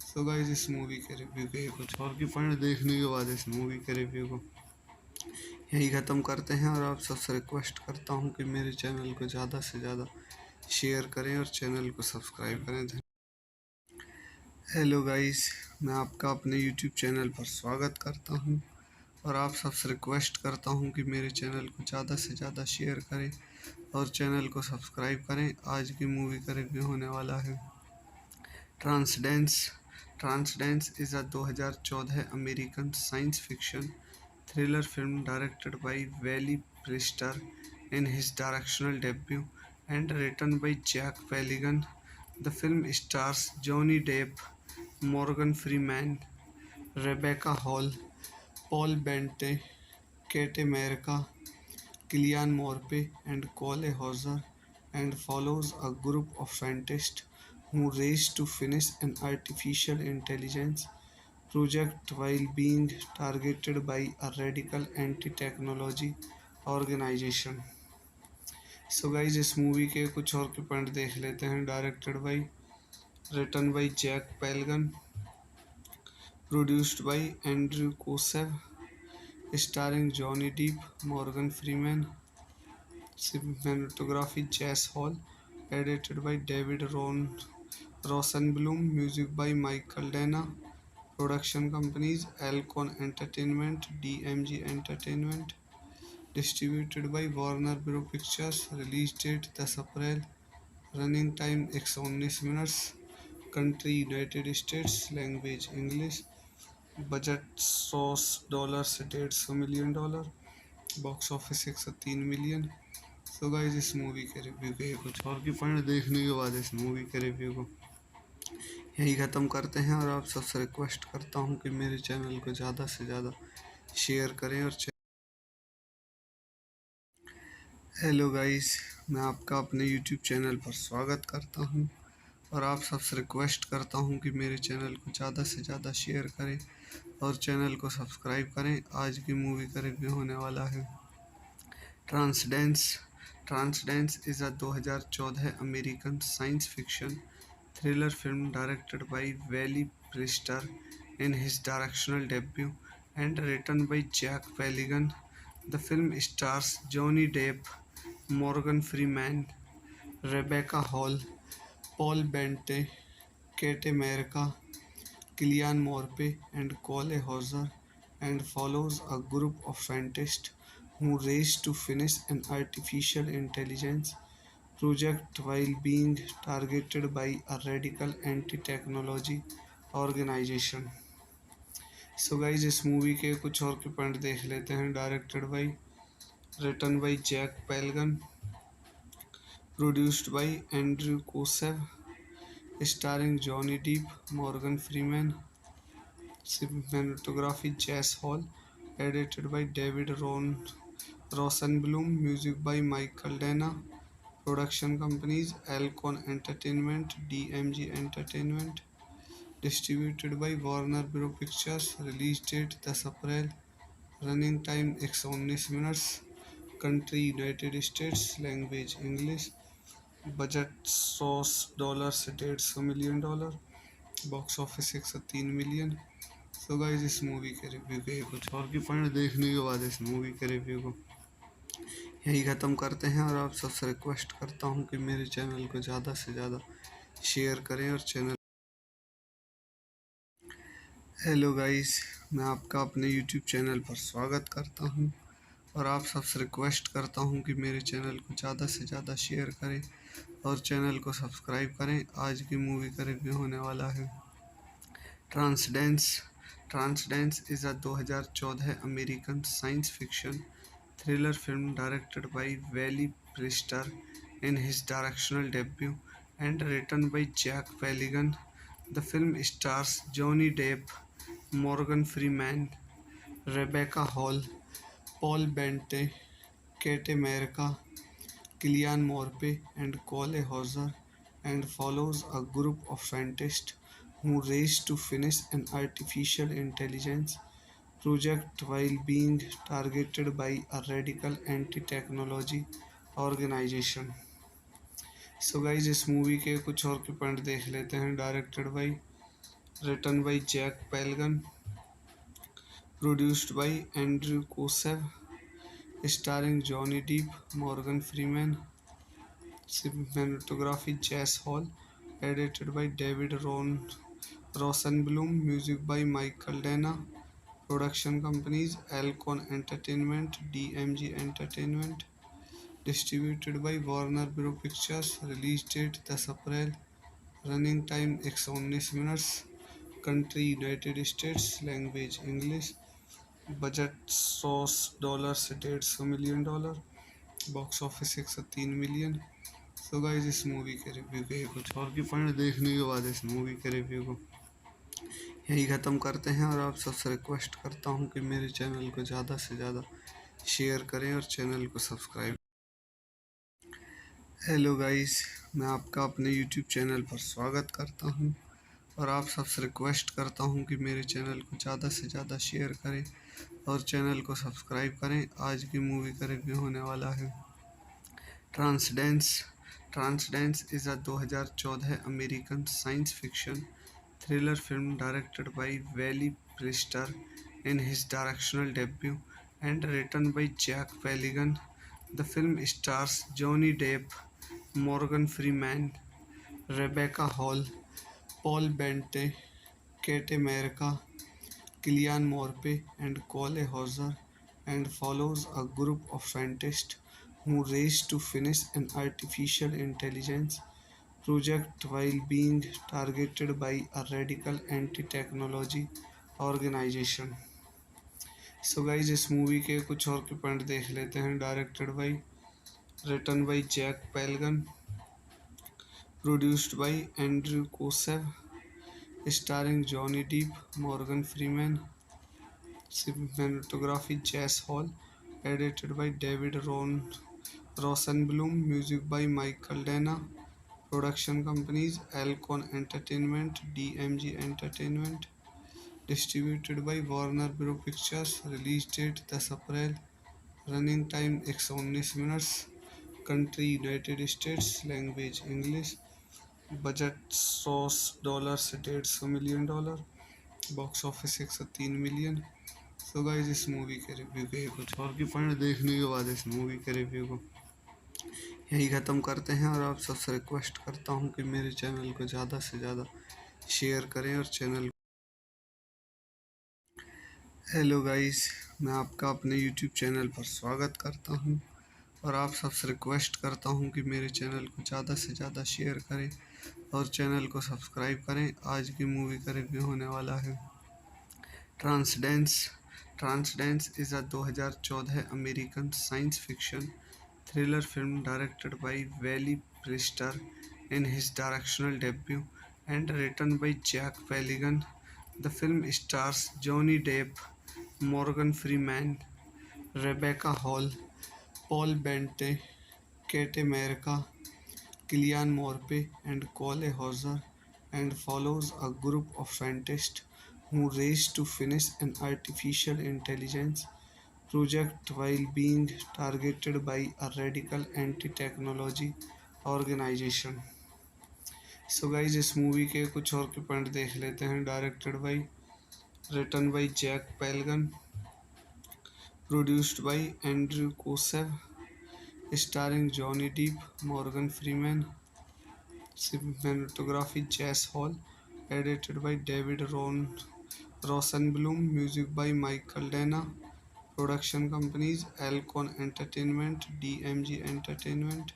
So guys इस movie के review के कुछ और की point देखने के बाद इस मूवी के रिव्यू को यही ख़त्म करते हैं और आप सबसे रिक्वेस्ट करता हूँ कि मेरे चैनल को ज़्यादा से ज़्यादा शेयर करें और चैनल को सब्सक्राइब करें। हेलो गाइस, मैं आपका अपने यूट्यूब चैनल पर स्वागत करता हूँ और आप सबसे रिक्वेस्ट करता हूँ कि मेरे चैनल को ज़्यादा से ज़्यादा शेयर करें और चैनल को सब्सक्राइब करें। आज की मूवी का रिव्यू होने वाला है Transcendence. Transcendence is a 2014 American science fiction thriller film directed by Wally Priester in his directorial debut and written by Jack Palligan. The film stars Johnny Depp, Morgan Freeman, Rebecca Hall, Paul Bettany, Kate America, Cillian Murphy, and Cole Hauser, and follows a group of scientists who race to finish an artificial intelligence project while being targeted by a radical anti-technology organization. So guys इस movie के कुछ और के point देख लेते हैं। Directed by, written by Jack Paglen, produced by Andrew Kosove, starring Johnny Depp, Morgan Freeman. Cinematography Jess Hall, edited by David Rosenbloom, music by Michael Danna. Production companies Alcon Entertainment, DMG Entertainment. Distributed by Warner Bros. Pictures. Release date 10 April. Running time 119 minutes. Country United States. Language English. Budget $100 से $150 million. Box office 103 million. So guys इस movie के review के कुछ और की point देखने के बाद इस मूवी के रिव्यू को यही ख़त्म करते हैं और आप सबसे रिक्वेस्ट करता हूँ कि मेरे चैनल को ज़्यादा से ज़्यादा शेयर करें और हेलो गाइस, मैं आपका अपने यूट्यूब चैनल पर स्वागत करता हूँ और आप सबसे रिक्वेस्ट करता हूँ कि मेरे चैनल को ज़्यादा से ज़्यादा शेयर करें और चैनल को सब्सक्राइब करें। आज की मूवी का रिव्यू होने वाला है Transcendence. Transcendence is a 2014 American science fiction thriller film directed by Wally Priester in his directorial debut and written by Jack Palligan. The film stars Johnny Depp, Morgan Freeman, Rebecca Hall, Paul Bettany, Kate America, Cillian Murphy, and Cole Hauser, and follows a group of scientists who race to finish an artificial intelligence project while being targeted by a radical anti-technology organization. So guys इस movie के कुछ और के point देख लेते हैं। Directed by, written by Jack Paglen, produced by Andrew Kosove, starring Johnny Depp, Morgan Freeman. Cinematography Jess Hall, edited by David Rosenbloom, music by Michael Danna. Production companies Alcon Entertainment, DMG Entertainment. Distributed by Warner Bros. Pictures. Release date 10 April. Running time 119 minutes. Country United States. Language English. Budget $100 से $150 million. Box office 103 million. So guys इस movie के review के कुछ और की point देखने के बाद इस मूवी के रिव्यू को यही ख़त्म करते हैं और आप सबसे रिक्वेस्ट करता हूँ कि मेरे चैनल को ज़्यादा से ज़्यादा शेयर करें और चैनल हेलो गाइस, मैं आपका अपने यूट्यूब चैनल पर स्वागत करता हूँ और आप सबसे रिक्वेस्ट करता हूँ कि मेरे चैनल को ज़्यादा से ज़्यादा शेयर करें और चैनल को सब्सक्राइब करें। आज की मूवी का रिव्यू होने वाला है Transcendence. Transcendence is a 2014 American science fiction thriller film directed by Wally Priester in his directorial debut and written by Jack Peligan. The film stars Johnny Depp, Morgan Freeman, Rebecca Hall, Paul Bettany, Kate America, Cillian Murphy, and Cole Hauser, and follows a group of scientists who race to finish an artificial intelligence project while being targeted by a radical anti-technology organization. So guys इस movie के कुछ और के point देख लेते हैं. Directed by, written by Jack Paglen, produced by Andrew Kosove, starring Johnny Depp, Morgan Freeman, cinematography Jess Hall, edited by David Rosenblum, music by Michael Dana, production companies Alcon Entertainment, DMG Entertainment, distributed by Warner Bros Pictures, release date 10 April, running time 119 minutes, country United States, language English, budget $100 से $150 million, box office 103 million. तो guys इस movie के review के कुछ और की point देखने के बाद इस मूवी के रिव्यू को यही ख़त्म करते हैं. और आप सबसे रिक्वेस्ट करता हूं कि मेरे चैनल को ज़्यादा से ज़्यादा शेयर करें और चैनल को सब्सक्राइब. हेलो गाइस, मैं आपका अपने यूट्यूब चैनल पर स्वागत करता हूं और आप सबसे रिक्वेस्ट करता हूं कि मेरे चैनल को ज़्यादा से ज़्यादा शेयर करें और चैनल को सब्सक्राइब करें. आज की मूवी का रिव्यू होने वाला है Transcendence. Transcendence is a 2014 American science fiction thriller film directed by Wally Priester in his directorial debut and written by Jack Peligan. The film stars Johnny Depp, Morgan Freeman, Rebecca Hall, Paul Bettany, Kate America, Cillian Murphy, and Cole Hauser, and follows a group of scientists who race to finish an artificial intelligence project while being targeted by a radical anti-technology organization. So guys इस movie के कुछ और के point देख लेते हैं. Directed by, written by Jack Paglen, produced by Andrew Kosove, starring Johnny Depp, Morgan Freeman, cinematography Jess Hall, edited by David Rosenblum, music by Michael Dana, production companies Alcon Entertainment, DMG Entertainment, distributed by Warner Bros Pictures, release date 10 April, running time 119 minutes, country United States, language English, budget $100 से $150 million, box office 103 million. तो guys इस movie के review के कुछ और की point देखने के बाद इस मूवी के रिव्यू को यही ख़त्म करते हैं. और आप सबसे रिक्वेस्ट करता हूं कि मेरे चैनल को ज़्यादा से ज़्यादा शेयर करें और चैनल. हेलो गाइस, मैं आपका अपने यूट्यूब चैनल पर स्वागत करता हूं और आप सबसे रिक्वेस्ट करता हूं कि मेरे चैनल को ज़्यादा से ज़्यादा शेयर करें और चैनल को सब्सक्राइब करें. आज की मूवी का रिव्यू होने वाला है Transcendence. Transcendence is a 2014 American science fiction thriller film directed by Wally Priester in his directorial debut and written by Jack Peligan. The film stars Johnny Depp, Morgan Freeman, Rebecca Hall, Paul Bettany, Kate America, Cillian Murphy, and Cole Hauser, and follows a group of scientists who race to finish an artificial intelligence project while being targeted by a radical anti-technology organization. So guys इस movie के कुछ और के point देख लेते हैं. Directed by, written by Jack Paglen, produced by Andrew Kosove, starring Johnny Depp, Morgan Freeman, cinematography Jess Hall, edited by David Rosenblum, music by Michael Dana, production companies Alcon Entertainment, DMG Entertainment,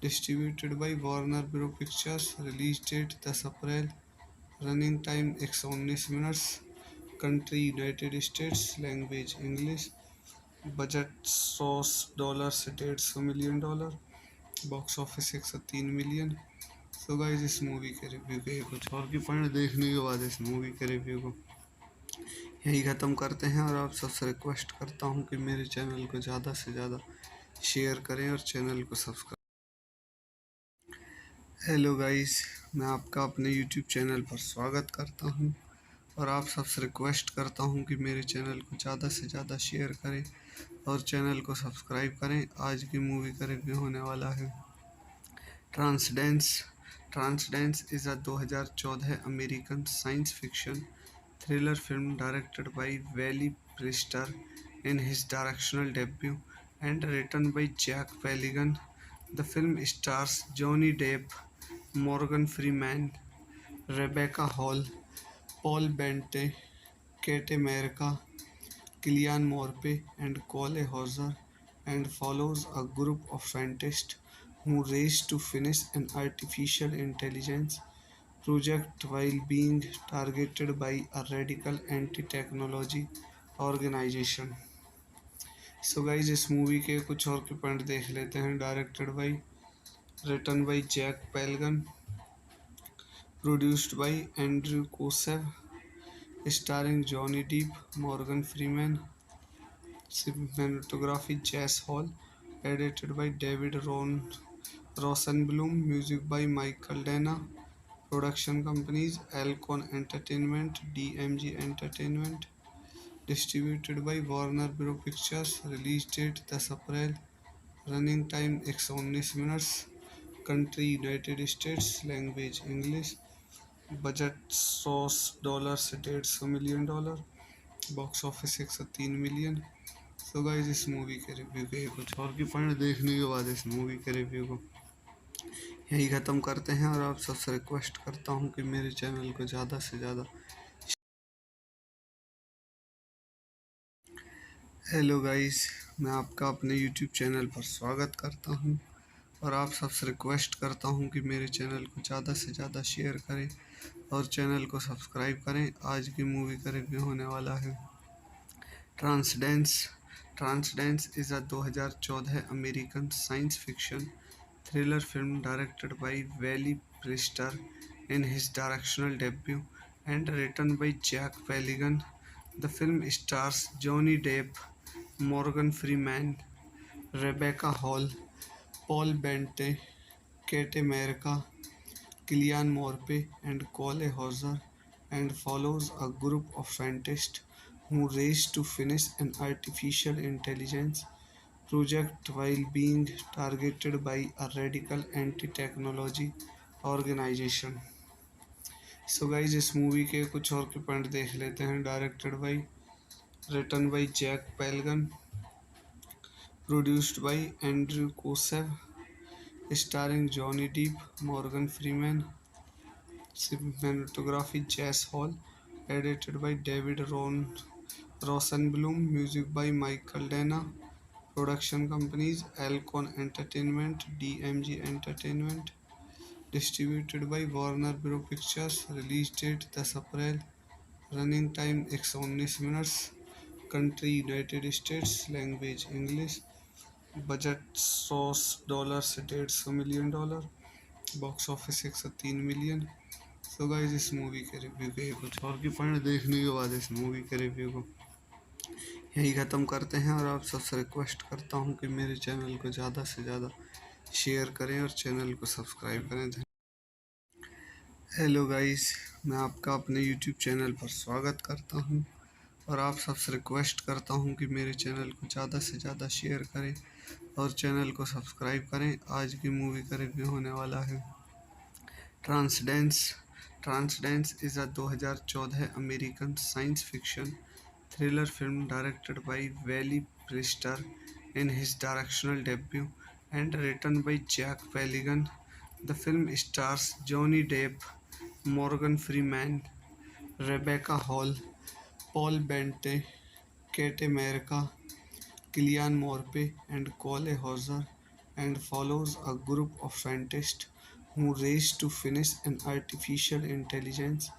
distributed by Warner Bros Pictures, release date 10 April, running time 119 minutes, country United States, language English, budget $100 से $150 million, box office 103 million. So guys इस movie के review के कुछ और की point देखने के बाद इस मूवी के रिव्यू को यही ख़त्म करते हैं और आप सबसे रिक्वेस्ट करता हूँ कि मेरे चैनल को ज़्यादा से ज़्यादा शेयर करें और चैनल को सब्सक्राइब। हेलो गाइस, मैं आपका अपने यूट्यूब चैनल पर स्वागत करता हूँ और आप सबसे रिक्वेस्ट करता हूँ कि मेरे चैनल को ज़्यादा से ज़्यादा शेयर करें और चैनल को सब्सक्राइब करें। आज की मूवी का रिव्यू होने वाला है Transcendence. Transcendence is a 2014 American science fiction thriller film directed by Wally Priester in his directorial debut and written by Jack Peligan. The film stars Johnny Depp, Morgan Freeman, Rebecca Hall, Paul Bettany, Kate America, Cillian Murphy, and Cole Hauser, and follows a group of scientists who race to finish an artificial intelligence project while being targeted by a radical anti-technology organization. So guys इस movie के कुछ और के point देख लेते हैं। Directed by, written by Jack Paglen, produced by Andrew Kosove, starring Johnny Depp, Morgan Freeman, cinematography Jess Hall, edited by David Rosenblum, music by Michael Dana, production companies Alcon Entertainment, DMG Entertainment, distributed by Warner Bros Pictures, release date 10 April, running time 119 minutes, country United States, language English, budget $100 से $150 million, box office 103 million. So guys इस movie के review के कुछ और की point देखने के बाद इस मूवी के रिव्यू को यही ख़त्म करते हैं और आप सबसे रिक्वेस्ट करता हूँ कि मेरे चैनल को ज़्यादा से ज़्यादा। हेलो गाइस, मैं आपका अपने यूट्यूब चैनल पर स्वागत करता हूँ और आप सबसे रिक्वेस्ट करता हूँ कि मेरे चैनल को ज़्यादा से ज़्यादा शेयर करें और चैनल को सब्सक्राइब करें। आज की मूवी का रिव्यू होने वाला है Transcendence. Transcendence is a 2014 American science fiction thriller film directed by Wally Priester in his directorial debut and written by Jack Peligan. The film stars Johnny Depp, Morgan Freeman, Rebecca Hall, Paul Bettany, Kate America, Cillian Murphy, and Cole Hauser, and follows a group of scientists who race to finish an artificial intelligence project while being targeted by a radical anti-technology organization. So guys इस movie के कुछ और के point देख लेते हैं। Directed by, written by Jack Paglen, produced by Andrew Kosove, starring Johnny Depp, Morgan Freeman, cinematography Jess Hall, edited by David Rosenblum, music by Michael Dana, production companies Alcon Entertainment, DMG Entertainment, distributed by Warner Bros Pictures, release date 10 April, running time 119 minutes, country United States, language English, budget $100 से $150 million, box office 103 million. So guys इस movie के review के कुछ और की point देखने के बाद इस मूवी के रिव्यू को यही ख़त्म करते हैं और आप सबसे रिक्वेस्ट करता हूँ कि मेरे चैनल को ज़्यादा से ज़्यादा शेयर करें और चैनल को सब्सक्राइब करें। हेलो गाइस, मैं आपका अपने यूट्यूब चैनल पर स्वागत करता हूँ और आप सबसे रिक्वेस्ट करता हूँ कि मेरे चैनल को ज़्यादा से ज़्यादा शेयर करें और चैनल को सब्सक्राइब करें। आज की मूवी का रिव्यू होने वाला है Transcendence. Transcendence is a 2014 American science fiction thriller film directed by Wally Priester in his directorial debut and written by Jack Peligan. The film stars Johnny Depp, Morgan Freeman, Rebecca Hall, Paul Bettany, Kate America, Cillian Murphy, and Cole Hauser, and follows a group of scientists who race to finish an artificial intelligence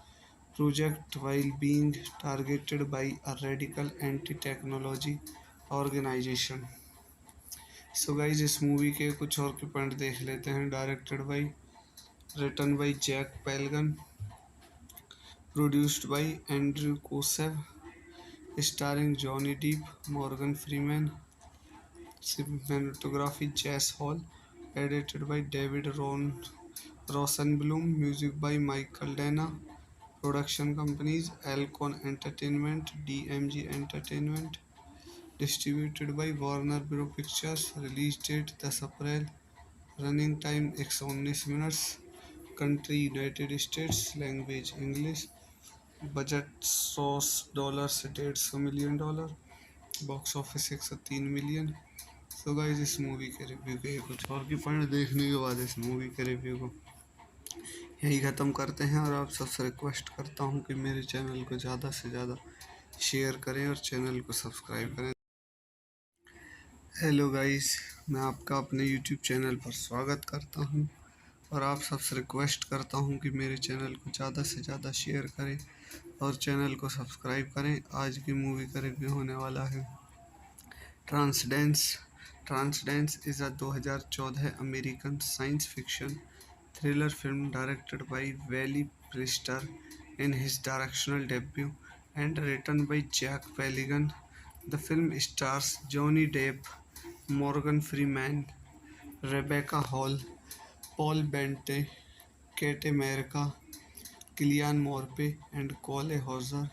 project while being targeted by a radical anti-technology organization. So guys इस movie के कुछ और के point देख लेते हैं। Directed by, written by Jack Palgan, produced by Andrew Kosev, starring Johnny Depp, Morgan Freeman, cinematography Jess Hall, edited by David Rosenblum, music by Michael Dana, production companies Alcon Entertainment, DMG Entertainment, distributed by Warner Bros. Pictures, release date 10 April, running time 119 minutes, country United States, language English, budget $150 million, box office 103 million. So guys इस movie के review के कुछ और की point देखने के बाद इस मूवी के रिव्यू को यही ख़त्म करते हैं, और आप सबसे रिक्वेस्ट करता हूँ कि मेरे चैनल को ज़्यादा से ज़्यादा शेयर करें और चैनल को सब्सक्राइब करें। हेलो गाइस, मैं आपका अपने यूट्यूब चैनल पर स्वागत करता हूँ, और आप सबसे रिक्वेस्ट करता हूँ कि मेरे चैनल को ज़्यादा से ज़्यादा शेयर करें और चैनल को सब्सक्राइब करें। आज की मूवी का रिव्यू होने वाला है Transcendence. Transcendence is a 2014 American science fiction thriller film directed by Wally Priester in his directorial debut and written by Jack Palgan. The film stars Johnny Depp, Morgan Freeman, Rebecca Hall, Paul Bettany, Kate America, Cillian Murphy, and Cole Hauser,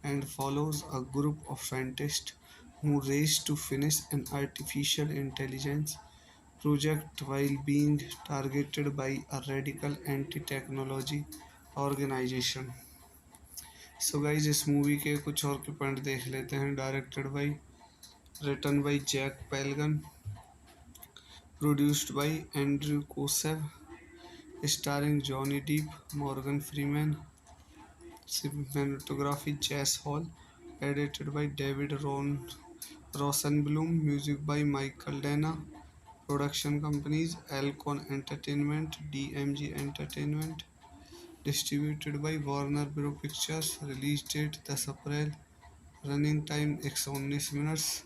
and follows a group of scientists who race to finish an artificial intelligence project while being targeted by a radical anti-technology organization। So guys इस movie के कुछ और के point देख लेते हैं। Directed by, written by Jack Paglen, produced by Andrew Kosove, starring Johnny Depp, Morgan Freeman, cinematography Jess Hall, edited by David Rosenblum, music by Michael Dana, production companies Alcon Entertainment, DMG Entertainment, distributed by Warner Bros. Pictures, release date 10 April, running time 119 minutes,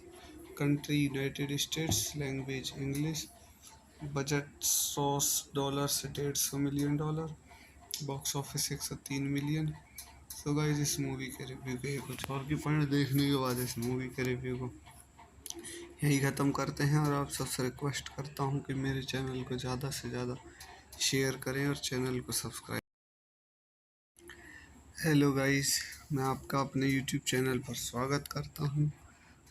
country United States, language English, budget $150 million, box office 103 million. So guys इस movie के review के कुछ और की point देखने के बाद इस मूवी के रिव्यू को यही ख़त्म करते हैं, और आप सबसे रिक्वेस्ट करता हूँ कि मेरे चैनल को ज़्यादा से ज़्यादा शेयर करें और चैनल को सब्सक्राइब। हेलो गाइस, मैं आपका अपने यूट्यूब चैनल पर स्वागत करता हूँ,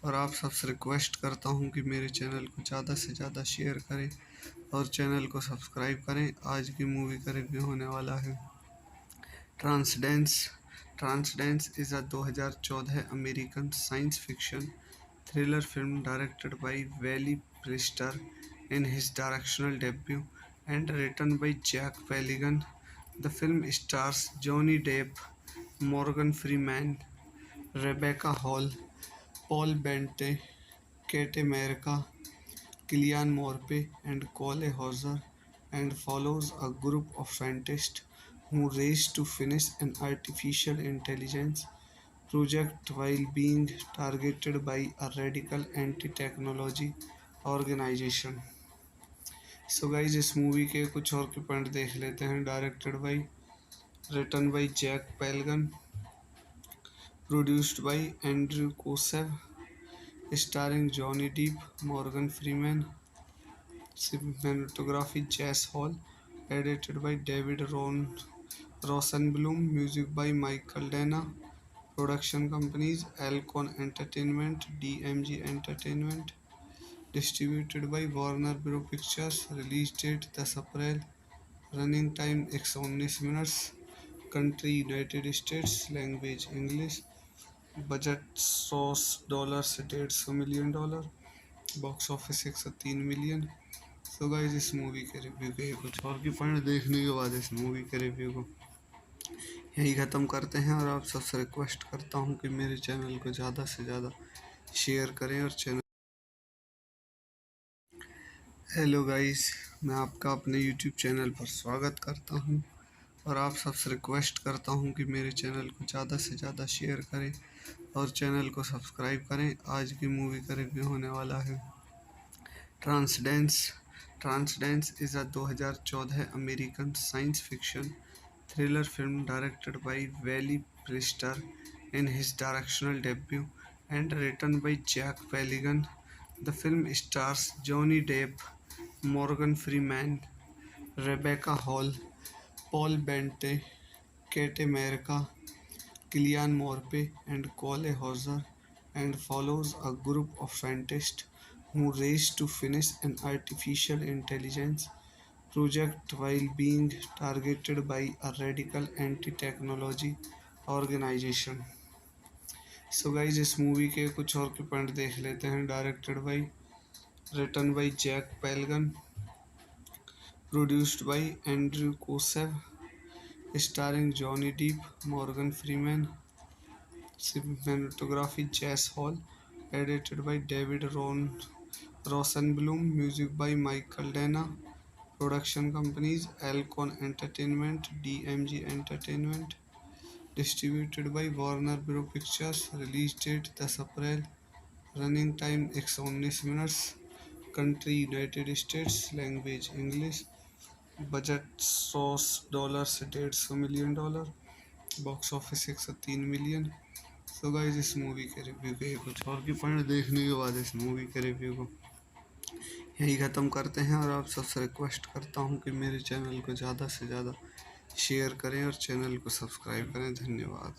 और आप सबसे रिक्वेस्ट करता हूँ कि मेरे चैनल को ज़्यादा से ज़्यादा शेयर करें और चैनल को सब्सक्राइब करें। आज की मूवी का रिव्यू होने वाला है Transcendence. Transcendence is a 2014 American science fiction thriller film directed by Wally Priester in his directorial debut and written by Jack Palgan. The film stars Johnny Depp, Morgan Freeman, Rebecca Hall, Paul Bettany, Kate America, Cillian Murphy, and Cole Hauser, and follows a group of scientists who race to finish an artificial intelligence project while being targeted by a radical anti-technology organization। So guys इस movie के कुछ और के point देख लेते हैं। Directed by, written by Jack Paglen, produced by Andrew Kosove, starring Johnny Depp, Morgan Freeman, cinematography Jess Hall, edited by David Rosenblum, music by Michael Dana, production companies Alcon Entertainment, DMG Entertainment, distributed by Warner Bros. Pictures, release date 10 April, running time 119 minutes, country United States, language English, budget $150 million, box office 103 million. So guys इस movie के review के कुछ और की point देखने के बाद इस मूवी के रिव्यू को यही ख़त्म करते हैं, और आप सबसे रिक्वेस्ट करता हूँ कि मेरे चैनल को ज़्यादा से ज़्यादा शेयर करें और चैनल। हेलो गाइस, मैं आपका अपने यूट्यूब चैनल पर स्वागत करता हूँ, और आप सबसे रिक्वेस्ट करता हूँ कि मेरे चैनल को ज़्यादा से ज़्यादा शेयर करें और चैनल को सब्सक्राइब करें। आज की मूवी का रिव्यू होने वाला है Transcendence. ट्रांसडेंस is a 2014 American science fiction thriller film directed by Wally Priester in his directorial debut and written by Jack Peligan. The film stars Johnny Depp, Morgan Freeman, Rebecca Hall, Paul Bettany, Kate America, Cillian Murphy, and Cole Hauser, and follows a group of scientists who race to finish an artificial intelligence project while being targeted by a radical anti-technology organization. So guys इस movie के कुछ और के point देख लेते हैं. Directed by, written by Jack Paglen, produced by Andrew Kosove, starring Johnny Depp, Morgan Freeman, cinematography Jess Hall, edited by David Rosenblum, music by Michael Dana, production companies Alcon Entertainment, DMG Entertainment, distributed by Warner Bros. Pictures, release date 10 April, running time 119 minutes, country United States, language English, budget $100 से $150 million, box office 103 million. So guys इस movie के review के कुछ और की point देखने के बाद इस मूवी के रिव्यू को यही ख़त्म करते हैं. और आप सबसे रिक्वेस्ट करता हूँ कि मेरे चैनल को ज़्यादा से ज़्यादा शेयर करें और चैनल को सब्सक्राइब करें. धन्यवाद.